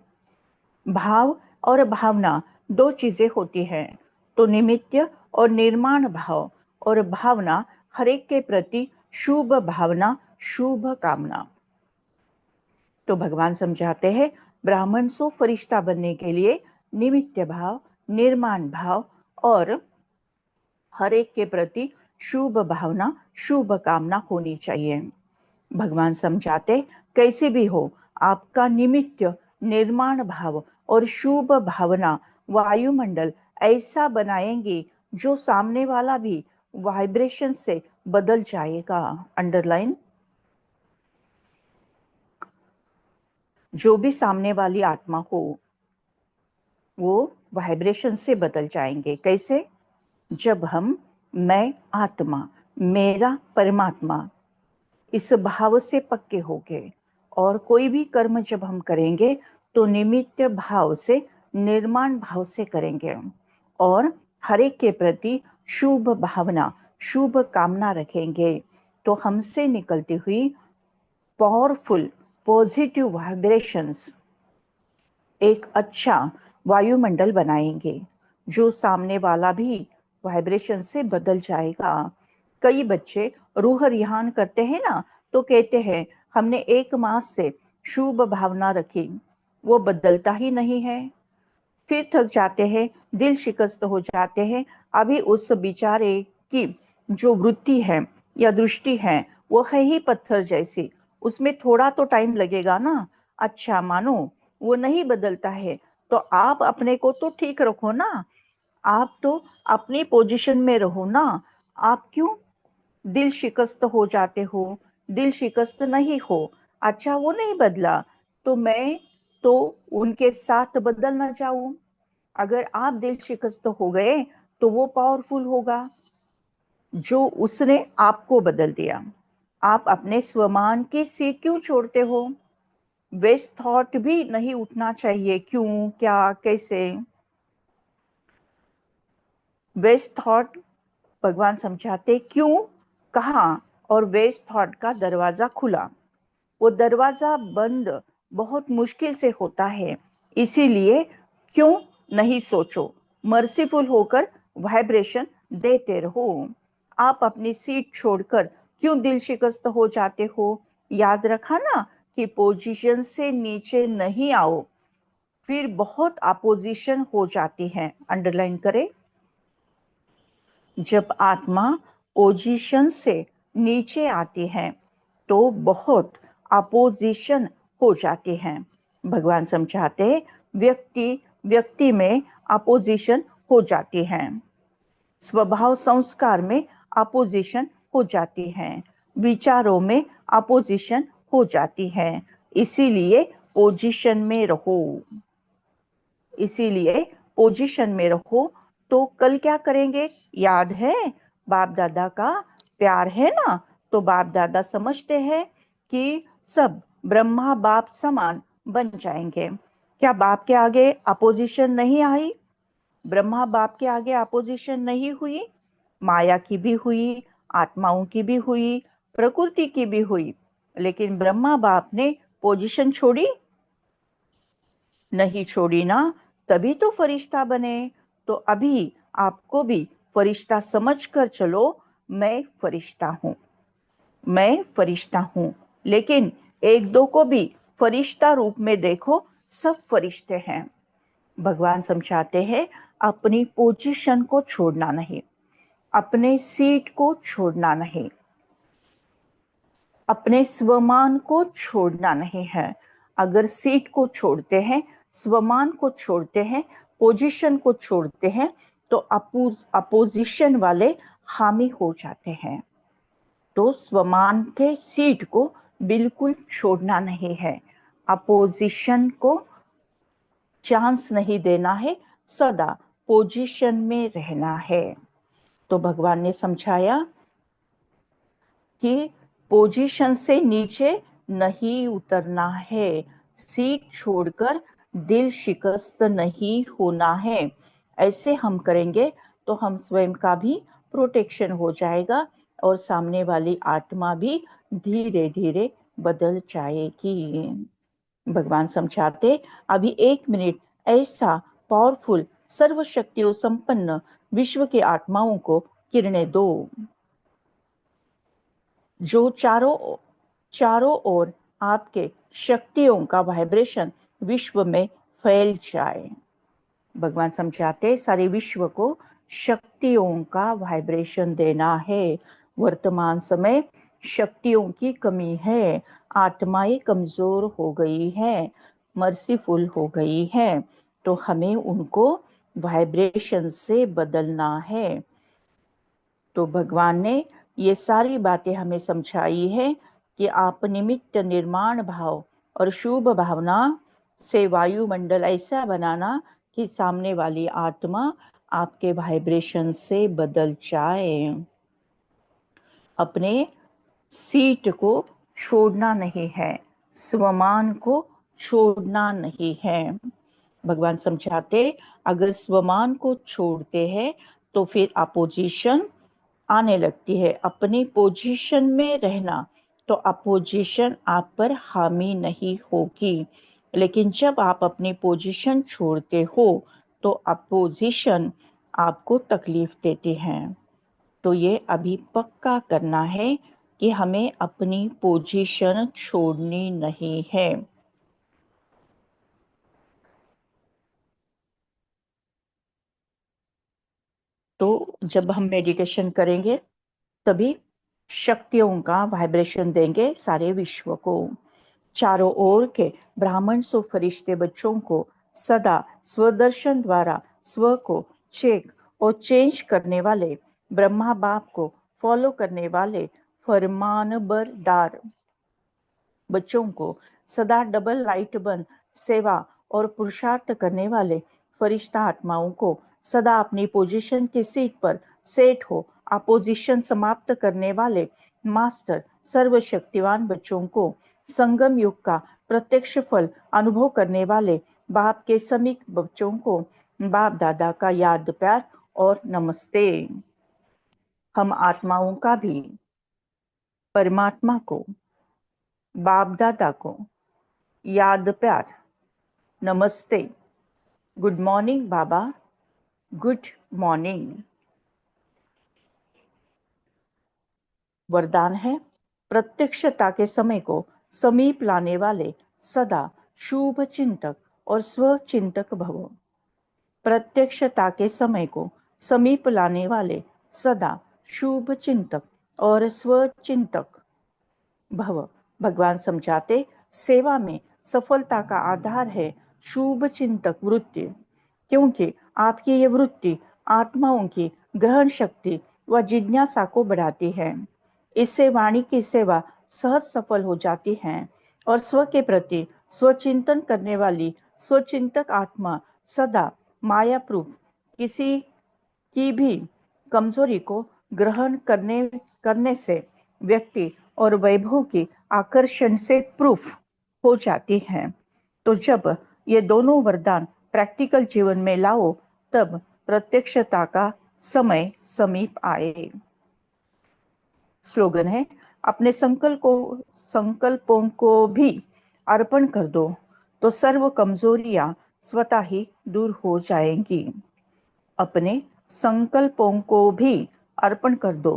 भाव और भावना दो चीजें होती हैं। तो निमित्त और निर्माण भाव और भावना, हर एक के प्रति शुभ भावना, शुभ कामना। तो भगवान समझाते हैं ब्राह्मण सो फरिश्ता बनने के लिए निमित्त भाव, निर्माण भाव और हर एक के प्रति शुभ भावना, शुभ कामना होनी चाहिए। भगवान समझाते, कैसे भी हो, आपका निमित्त, निर्माण भाव और शुभ भावना वायुमंडल ऐसा बनाएंगे जो सामने वाला भी वाइब्रेशन से बदल जाएगा। अंडरलाइन। जो भी सामने वाली आत्मा हो, वो वाइब्रेशन से बदल जाएंगे। कैसे? जब हम मैं आत्मा, मेरा परमात्मा, इस भाव से पक्के हो गए, और कोई भी कर्म जब हम करेंगे तो निमित्त भाव से, निर्माण भाव से करेंगे, और हर एक के प्रति शुभ भावना, शुभ कामना रखेंगे। तो हमसे निकलती हुई पावरफुल पॉजिटिव वाइब्रेशंस एक अच्छा वायुमंडल बनाएंगे, जो सामने वाला भी वाइब्रेशन से बदल जाएगा। कई बच्चे रूह रिहान करते हैं ना, तो कहते हैं हमने 1 मास से शुभ भावना रखी, वो बदलता ही नहीं है। फिर थक जाते हैं, दिल शिकस्त हो जाते हैं। अभी उस बेचारे की जो वृत्ति है या दृष्टि है, वो है ही पत्थर जैसी, उसमें थोड़ा तो टाइम लगेगा ना। अच्छा मानो वो नहीं बदलता है, तो आप अपने को तो ठीक रखो ना, आप तो अपनी पोजीशन में रहो ना। आप क्यों दिल शिकस्त हो जाते हो? दिल शिकस्त नहीं हो। अच्छा वो नहीं बदला, तो मैं तो उनके साथ बदल ना जाऊं। अगर आप दिल शिकस्त हो गए तो वो पावरफुल होगा जो उसने आपको बदल दिया। आप अपने स्वमान की सीट क्यों छोड़ते हो? वेस्ट थॉट भी नहीं उठना चाहिए। क्यों, क्या, कैसे? वेस्ट थॉट भगवान समझाते क्यों, कहाँ और वेस्ट थॉट का दरवाजा खुला। वो दरवाजा बंद बहुत मुश्किल से होता है, इसीलिए क्यों नहीं सोचो, मर्सीफुल होकर वाइब्रेशन देते रहो। आप अपनी सीट छोड़कर क्यों दिल शिकस्त हो जाते हो? याद रखा ना कि पोजीशन से नीचे नहीं आओ, फिर बहुत अपोजिशन हो जाती है। अंडरलाइन करें। जब आत्मा पोजीशन से नीचे आती है तो बहुत अपोजिशन हो जाती है। भगवान समझाते व्यक्ति व्यक्ति में अपोजिशन हो जाती है, स्वभाव संस्कार में अपोजिशन हो जाती है, विचारों में अपोजिशन हो जाती है। इसीलिए पोजीशन में रहो, इसीलिए पोजीशन में रहो। तो कल क्या करेंगे? याद है, बाप दादा का प्यार है ना, तो बाप दादा समझते हैं कि सब ब्रह्मा बाप समान बन जाएंगे। क्या बाप के आगे अपोजिशन नहीं आई? ब्रह्मा बाप के आगे अपोजिशन नहीं हुई? माया की भी हुई, आत्माओं की भी हुई, प्रकृति की भी हुई, लेकिन ब्रह्मा बाप ने पोजीशन छोड़ी नहीं? छोड़ी ना, तभी तो फरिश्ता बने। तो अभी आपको भी फरिश्ता समझकर चलो। मैं फरिश्ता हूँ, मैं फरिश्ता हूँ। लेकिन एक दो को भी फरिश्ता रूप में देखो, सब फरिश्ते हैं। भगवान समझाते हैं अपनी पोजीशन को छोड़ना नहीं, अपने सीट को छोड़ना नहीं, अपने स्वमान को छोड़ना नहीं है। अगर सीट को छोड़ते हैं, स्वमान को छोड़ते हैं, पोजीशन को छोड़ते हैं, तो अपोजिशन वाले हामी हो जाते हैं। तो स्वमान के सीट को बिल्कुल छोड़ना नहीं है, अपोजिशन को चांस नहीं देना है, सदा पोजीशन में रहना है। तो भगवान ने समझाया कि पोजीशन से नीचे नहीं उतरना है, सीट छोड़कर दिल शिकस्त नहीं होना है। ऐसे हम करेंगे तो हम स्वयं का भी प्रोटेक्शन हो जाएगा और सामने वाली आत्मा भी धीरे धीरे बदल जाएगी। भगवान समझाते अभी 1 मिनट ऐसा पावरफुल सर्वशक्तियों संपन्न विश्व की आत्माओं को किरणें दो, जो चारों ओर आपके शक्तियों का वाइब्रेशन विश्व में फैल जाए। भगवान समझाते सारे विश्व को शक्तियों का वाइब्रेशन देना है। वर्तमान समय शक्तियों की कमी है, आत्माएं कमजोर हो गई है, मर्सीफुल हो गई है, तो हमें उनको वाइब्रेशन से बदलना है। तो भगवान ने ये सारी बातें हमें समझाई है कि आप निमित्त निर्माण भाव और शुभ भावना से वायुमंडल ऐसा बनाना कि सामने वाली आत्मा आपके वाइब्रेशन से बदल जाए। अपने सीट को छोड़ना नहीं है, स्वमान को छोड़ना नहीं है। भगवान समझाते अगर स्वमान को छोड़ते हैं तो फिर अपोजिशन आने लगती है। अपनी पोजीशन में रहना, तो अपोजिशन आप पर हावी नहीं होगी, लेकिन जब आप अपनी पोजीशन छोड़ते हो तो अपोजिशन आपको तकलीफ देती है। तो ये अभी पक्का करना है कि हमें अपनी पोजीशन छोड़नी नहीं है। तो जब हम मेडिटेशन करेंगे तभी शक्तियों का वाइब्रेशन देंगे सारे विश्व को। चारों ओर के ब्राह्मण सो फरिश्ते बच्चों को सदा स्वदर्शन द्वारा स्व को चेक और चेंज करने वाले, ब्रह्मा बाप को फॉलो करने वाले फरमानबरदार बच्चों को सदा डबल लाइट बन सेवा और पुरुषार्थ करने वाले फरिश्ता आत्माओं को सदा अपनी पोजीशन की सीट पर सेट हो अपोजिशन समाप्त करने वाले मास्टर सर्वशक्तिवान बच्चों को संगम युग का प्रत्यक्ष फल अनुभव करने वाले बाप के समीप बच्चों को बाप दादा का याद प्यार और नमस्ते। हम आत्माओं का भी परमात्मा को, बाप दादा को याद प्यार, नमस्ते, गुड मॉर्निंग बाबा, गुड मॉर्निंग। वरदान है, प्रत्यक्षता के समय को समीप लाने वाले सदा शुभ चिंतक और स्वचिंतक भव। प्रत्यक्षता के समय को समीप लाने वाले सदा शुभ चिंतक और स्वचिंतक भव। भगवान समझाते, सेवा में सफलता का आधार है शुभ चिंतक वृत्ति, क्योंकि आपकी ये वृत्ति आत्माओं की ग्रहण शक्ति व जिज्ञासा को बढ़ाती है। इससे वाणी की सेवा सहज सफल हो जाती है और स्व के प्रति स्वचिंतन करने वाली स्वचिंतक आत्मा सदा माया प्रूफ किसी की भी कमजोरी को ग्रहण करने से व्यक्ति और वैभव की आकर्षण से प्रूफ हो जाती है। तो जब ये दोनों वरदान प्रैक्टिकल जीवन में लाओ तब प्रत्यक्षता का समय समीप आए। स्लोगन है, अपने संकल्पों को भी अर्पण कर दो तो सर्व कमजोरियां स्वतः ही दूर हो जाएंगी। अपने संकल्पों को भी अर्पण कर दो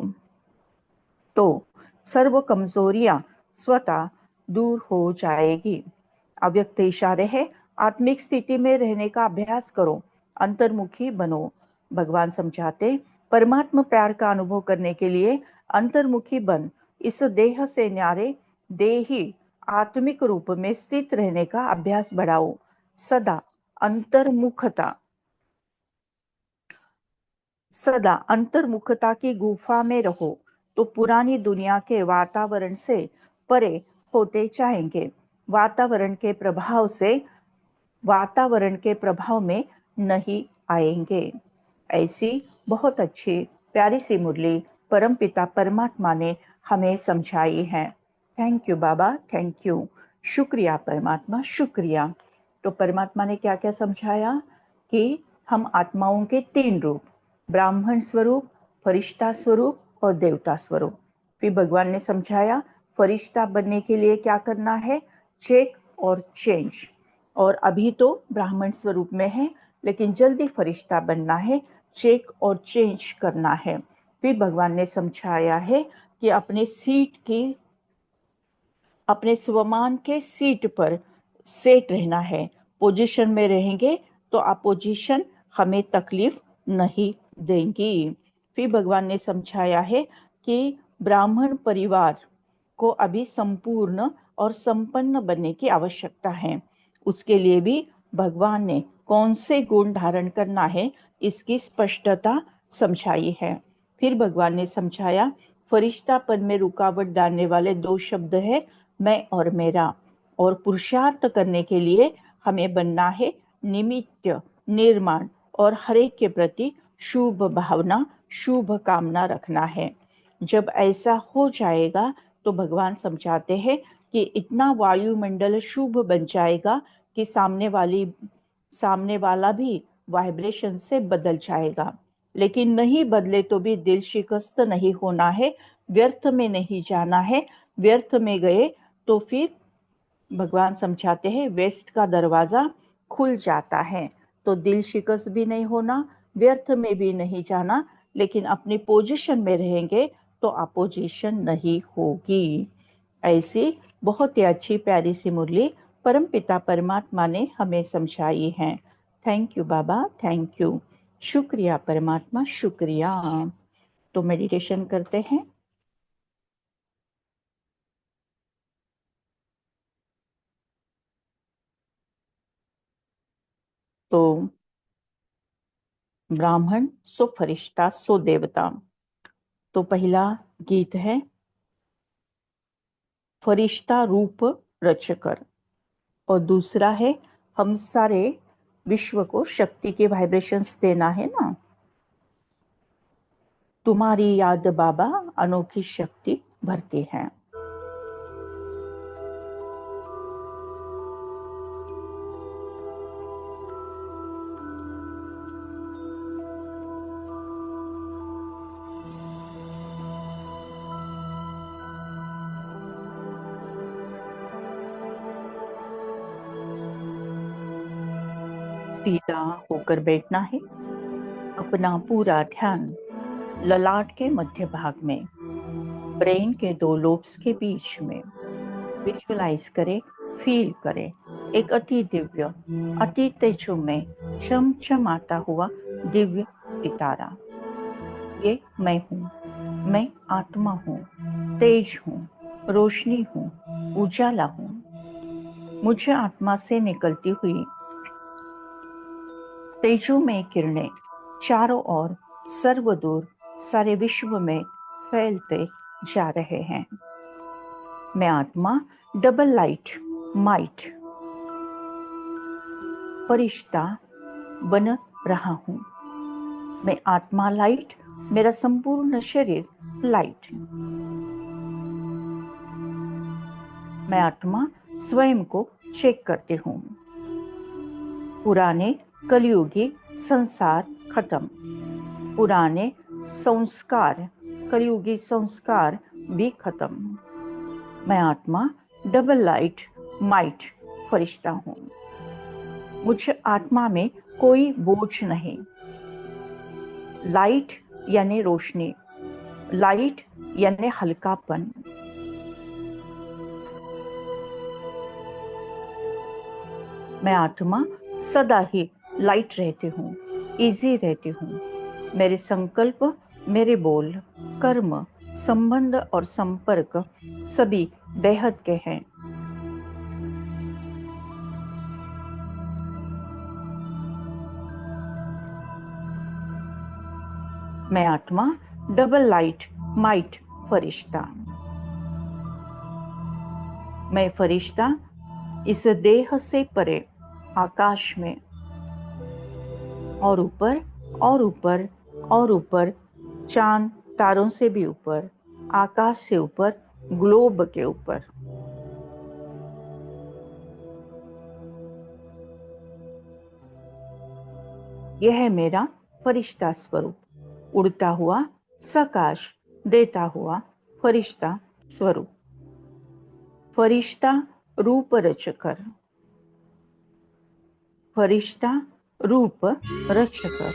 तो सर्व कमजोरियां स्वतः दूर हो जाएगी। अव्यक्त इशारे है, आत्मिक स्थिति में रहने का अभ्यास करो, अंतर्मुखी बनो। भगवान समझाते, परमात्मा प्यार का अनुभव करने के लिए अंतर्मुखी बन इस देह से न्यारे देही आत्मिक रूप में स्थित रहने का अभ्यास बढ़ाओ। सदा अंतर्मुखता की गुफा में रहो तो पुरानी दुनिया के वातावरण से परे होते जाएंगे। वातावरण के प्रभाव में नहीं आएंगे। ऐसी बहुत अच्छी प्यारी सी मुरली परमपिता परमात्मा ने हमें समझाई है। Thank you Baba, thank you, शुक्रिया परमात्मा, शुक्रिया। तो परमात्मा ने क्या क्या समझाया कि हम आत्माओं के 3 रूप, ब्राह्मण स्वरूप, फरिश्ता स्वरूप और देवता स्वरूप। फिर भगवान ने समझाया फरिश्ता बनने के लिए क्या करना है, चेक और चेंज। और अभी तो ब्राह्मण स्वरूप में है, लेकिन जल्दी फरिश्ता बनना है, चेक और चेंज करना है। फिर भगवान ने समझाया है कि अपने स्वमान के सीट पर सेट रहना है। पोजीशन में रहेंगे तो अपोजिशन हमें तकलीफ नहीं देंगी। फिर भगवान ने समझाया है कि ब्राह्मण परिवार को अभी संपूर्ण और संपन्न बनने की आवश्यकता है। उसके लिए भी भगवान ने कौन से गुण धारण करना है इसकी स्पष्टता समझाई है। फिर भगवान ने समझाया फरिश्तापन में रुकावट डालने वाले 2 शब्द है, मैं और मेरा। और पुरुषार्थ करने के लिए हमें बनना है निमित्त, निर्माण और हरेक के प्रति शुभ भावना, शुभ कामना रखना है। जब ऐसा हो जाएगा तो भगवान समझाते हैं कि इतना वायुमंडल शुभ बन जाएगा कि सामने वाला भी वाइब्रेशन से बदल जाएगा। लेकिन नहीं बदले तो भी दिल शिकस्त नहीं होना है, व्यर्थ में नहीं जाना है। व्यर्थ में गए तो फिर भगवान समझाते हैं वेस्ट का दरवाजा खुल जाता है। तो दिल शिकस्त भी नहीं होना, व्यर्थ में भी नहीं जाना, लेकिन अपनी पोजीशन में रहेंगे तो अपोजिशन नहीं होगी। ऐसी बहुत ही अच्छी प्यारी सी मुरली परमपिता परमात्मा ने हमें समझाई है। Thank you Baba, thank you. शुक्रिया परमात्मा, शुक्रिया। तो मेडिटेशन करते हैं। तो ब्राह्मण सो फरिश्ता सो देवता। तो पहला गीत है फरिश्ता रूप रचकर, और दूसरा है हम सारे विश्व को शक्ति के वाइब्रेशंस देना है ना। तुम्हारी याद बाबा अनोखी शक्ति भरती है। सीधा होकर बैठना है, अपना पूरा ध्यान ललाट के मध्य भाग में, ब्रेन के दो लोब्स के बीच में विजुअलाइज करें, फील करें एक अति दिव्य, अति तेजोमय, चमचमाता हुआ दिव्य सितारा। ये मैं हूँ, मैं आत्मा हूँ, तेज हूँ, रोशनी हूँ, उजाला हूँ। मुझे आत्मा से निकलती हुई तेजोमय किरणें चारों ओर सर्वदूर सारे विश्व में फैलते जा रहे हैं। मैं आत्मा डबल लाइट माइट फरिश्ता बन रहा हूँ। मैं आत्मा लाइट, मेरा संपूर्ण शरीर लाइट। मैं आत्मा स्वयं को चेक करती हूँ। पुराने कलयुगी संसार खत्म, पुराने संस्कार कलयुगी संस्कार भी खत्म। मैं आत्मा डबल लाइट माइट फरिश्ता हूँ। मुझे आत्मा में कोई बोझ नहीं। लाइट यानी रोशनी, लाइट यानी हल्कापन। मैं आत्मा सदा ही लाइट रहती हूँ, इजी रहती हूँ। मेरे संकल्प, मेरे बोल, कर्म, संबंध और संपर्क सभी बेहद के हैं। मैं आत्मा डबल लाइट माइट फरिश्ता। मैं फरिश्ता इस देह से परे आकाश में और ऊपर और ऊपर और ऊपर, चांद तारों से भी ऊपर, आकाश से ऊपर, ग्लोब के ऊपर। यह है मेरा फरिश्ता स्वरूप, उड़ता हुआ सकाश देता हुआ फरिश्ता स्वरूप। फरिश्ता रूप रचकर, फरिश्ता रूप रचकर।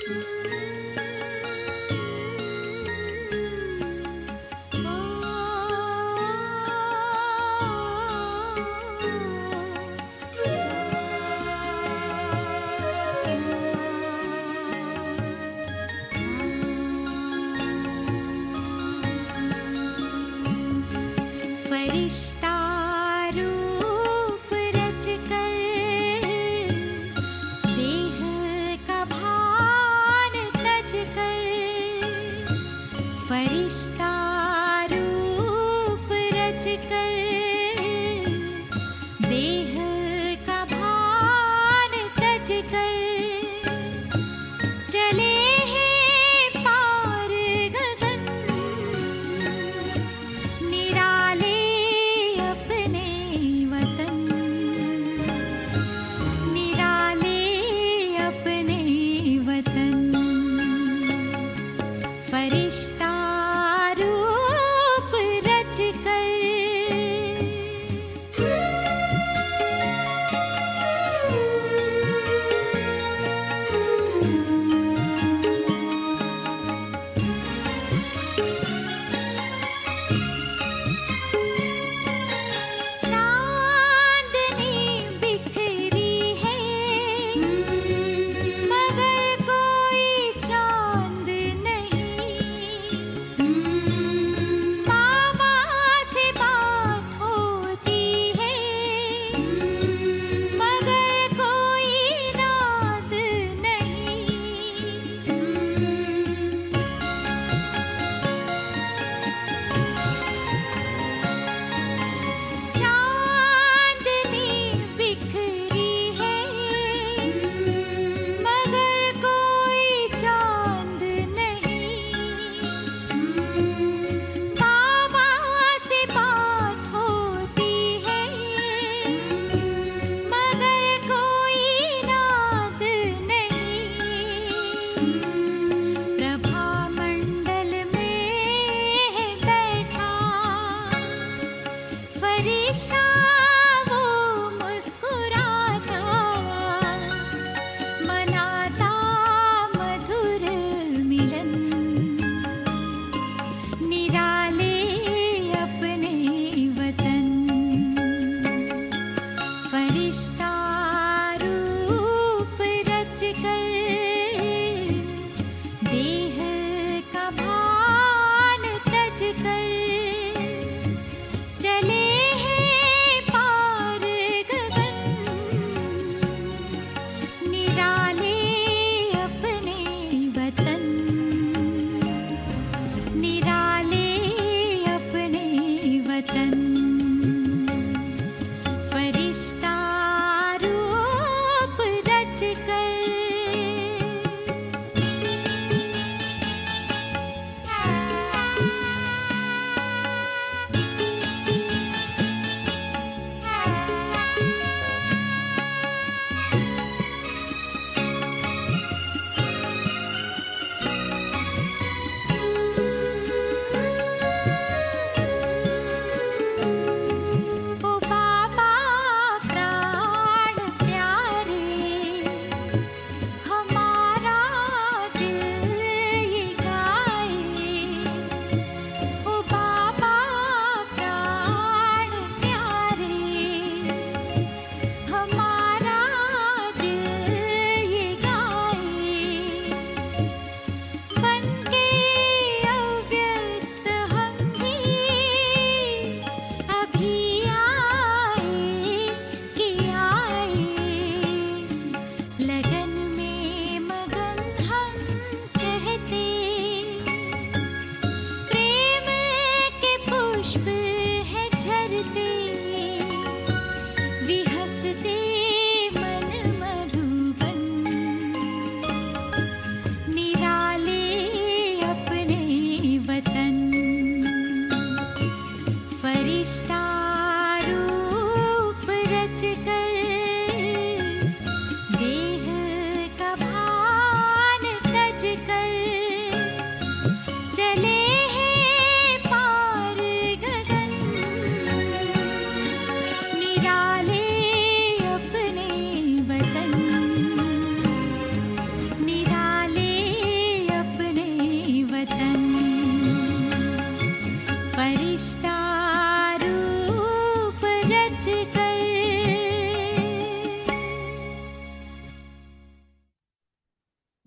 फरिश्ता रूप रचकर देह का भान तजकर, फरिश्ता रूप रचकर देह का भान तजकर चले हैं पार गगन, निराले अपने वतन, निराले अपने वतन।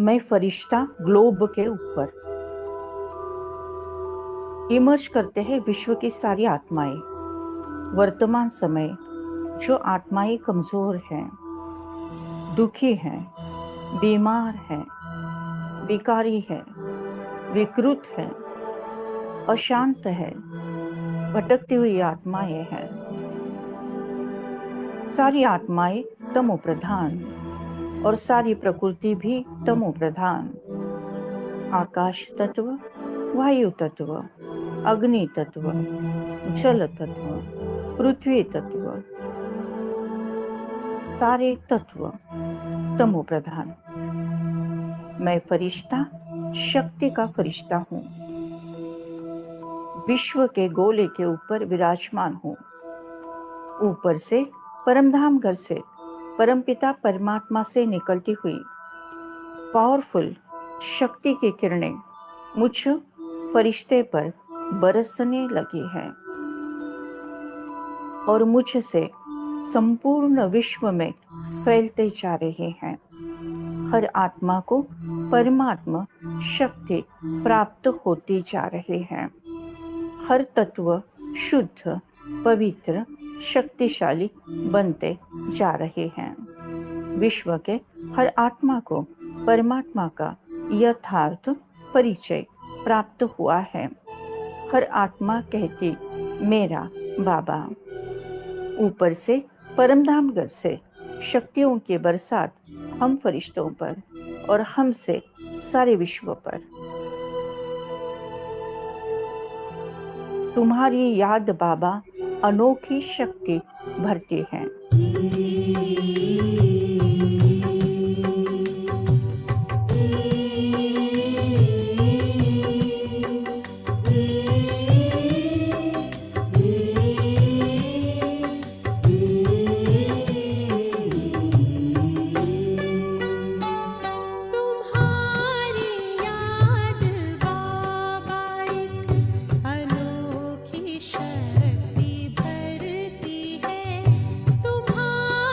मैं फरिश्ता ग्लोब के ऊपर। इमर्ज करते हैं विश्व की सारी आत्माएं। वर्तमान समय जो आत्माएं कमजोर हैं, दुखी हैं, बीमार हैं, विकारी हैं, विकृत हैं, अशांत है, भटकती हुई आत्माएं हैं, सारी आत्माएं तमो प्रधान और सारी प्रकृति भी तमो प्रधान। आकाश तत्व, वायु तत्व, अग्नि तत्व, जल तत्व, पृथ्वी तत्व, सारे तत्व तमो प्रधान। मैं फरिश्ता, शक्ति का फरिश्ता हूँ। विश्व के गोले के ऊपर विराजमान हूँ। ऊपर से परमधाम घर से परमपिता परमात्मा से निकलती हुई पावरफुल शक्ति की किरणें मुझ फरिश्ते पर बरसने लगी है और मुझसे संपूर्ण विश्व में फैलते जा रहे हैं। हर आत्मा को परमात्मा शक्ति प्राप्त होती जा रही है। हर तत्व शुद्ध, पवित्र, शक्तिशाली बनते जा रहे हैं। विश्व के हर आत्मा को परमात्मा का यथार्थ परिचय प्राप्त हुआ है। हर आत्मा कहती मेरा बाबा। ऊपर से परमधामगढ़ से शक्तियों की बरसात हम फरिश्तों पर और हमसे सारे विश्व पर। तुम्हारी याद बाबा अनोखी शक्ति भरती है। अनोखी शक्ति भरती है। तुम्हारी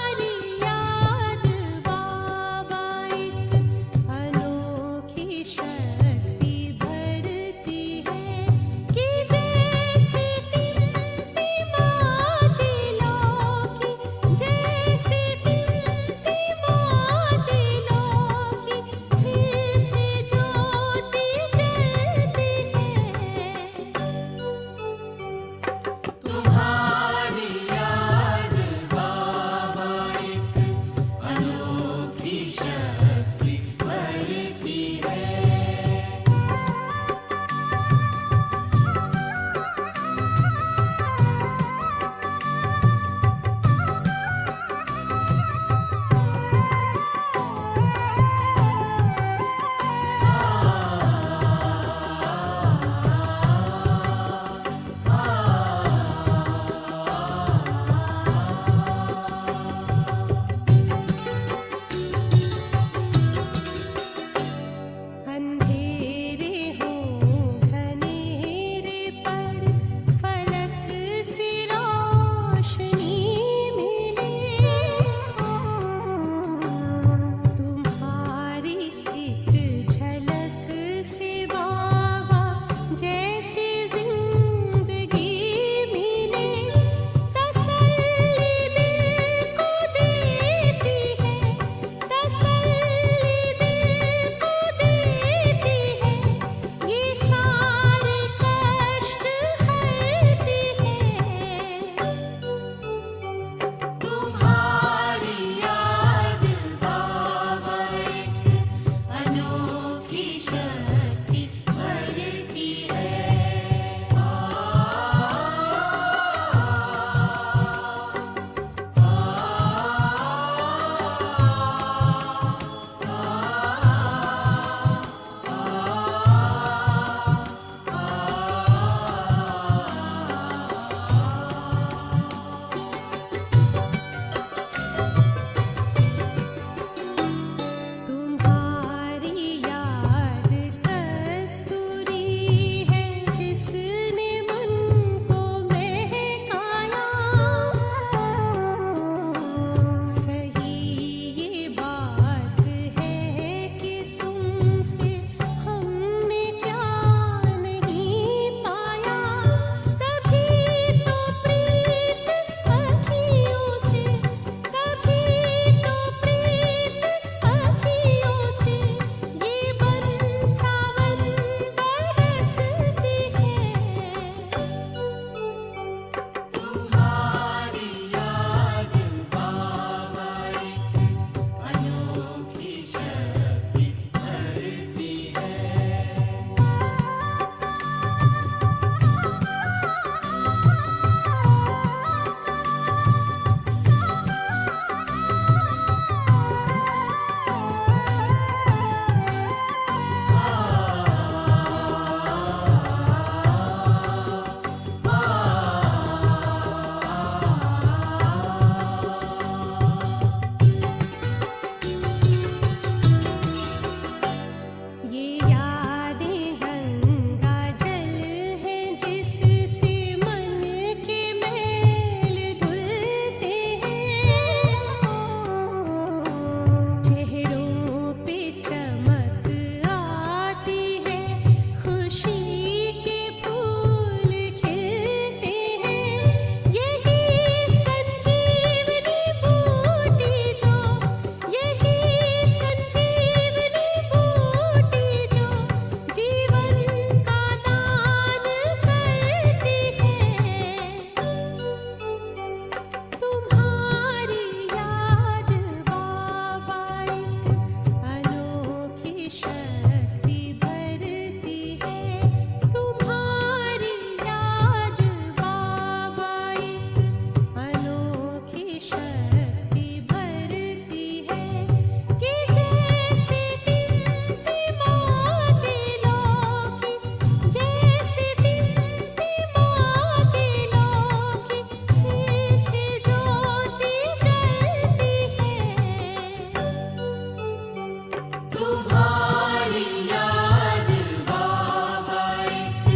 तुम्हारी याद बाबा एक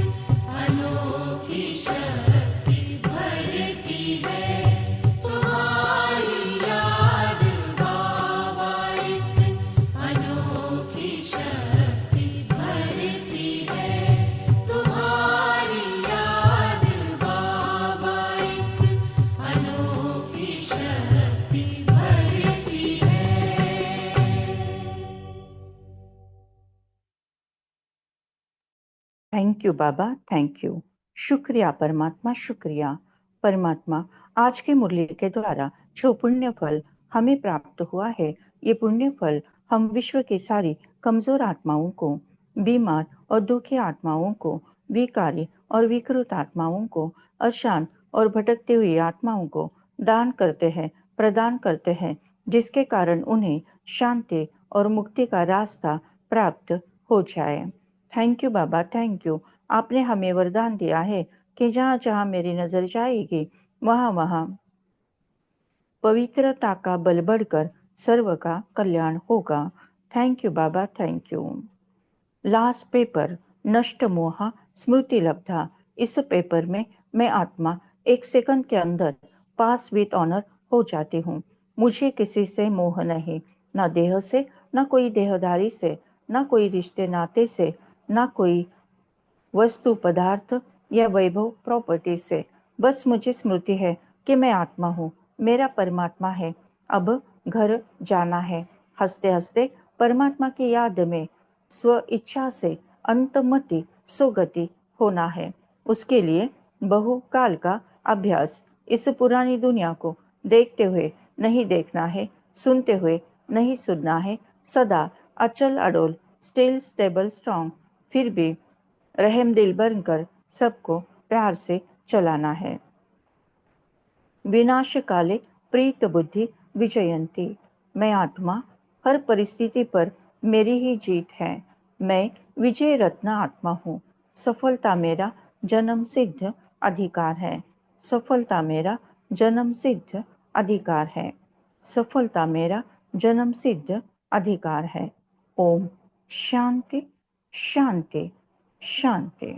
अनोखी शक्ति भरती है। तुम्हारी याद बाबा एक अनोखी शक्ति भरती है। तुम्हारी याद बाबा एक अनोखी शक्ति भरती है। Thank you Baba, thank you. शुक्रिया परमात्मा, शुक्रिया परमात्मा। आज की मुरली के द्वारा जो पुण्य फल हमें प्राप्त हुआ है, ये पुण्य फल हम विश्व की सारी कमजोर आत्माओं को, बीमार और दुखी आत्माओं को, विकारी और विकृत आत्माओं को, अशांत और भटकती हुई आत्माओं को दान करते हैं, प्रदान करते हैं, जिसके कारण उन्हें शांति और मुक्ति का रास्ता प्राप्त हो जाए। Thank you Baba, thank you. आपने हमें वरदान दिया है कि जहाँ जहाँ मेरी नजर जाएगी, वहाँ वहाँ पवित्रता का बल बढ़कर सर्व का कल्याण होगा। Thank you Baba, thank you. Last paper, नष्ट मोह स्मृति लब्धा। इस पेपर में मैं आत्मा 1 सेकंड के अंदर पास विद ऑनर हो जाती हूँ। मुझे किसी से मोह नहीं, ना देह से, ना कोई देहधारी से, ना कोई रिश्ते नाते से, ना कोई वस्तु पदार्थ या वैभव प्रॉपर्टी से। बस मुझे स्मृति है कि मैं आत्मा हूँ, मेरा परमात्मा है। अब घर जाना है। हंसते हंसते परमात्मा की याद में स्व इच्छा से अंतमति सुगति होना है। उसके लिए बहुकाल का अभ्यास। इस पुरानी दुनिया को देखते हुए नहीं देखना है, सुनते हुए नहीं सुनना है। सदा अचल अडोल, स्टिल स्टेबल स्ट्रांग, फिर भी रहम दिल बनकर सबको प्यार से चलाना है। विनाश काले प्रीत बुद्धि विजयंती। मैं आत्मा, हर परिस्थिति पर मेरी ही जीत है। मैं विजय रत्न आत्मा हूँ। सफलता मेरा जन्म सिद्ध अधिकार है। सफलता मेरा जन्म सिद्ध अधिकार है। सफलता मेरा जन्म सिद्ध अधिकार है। ओम शांति शांति शांति।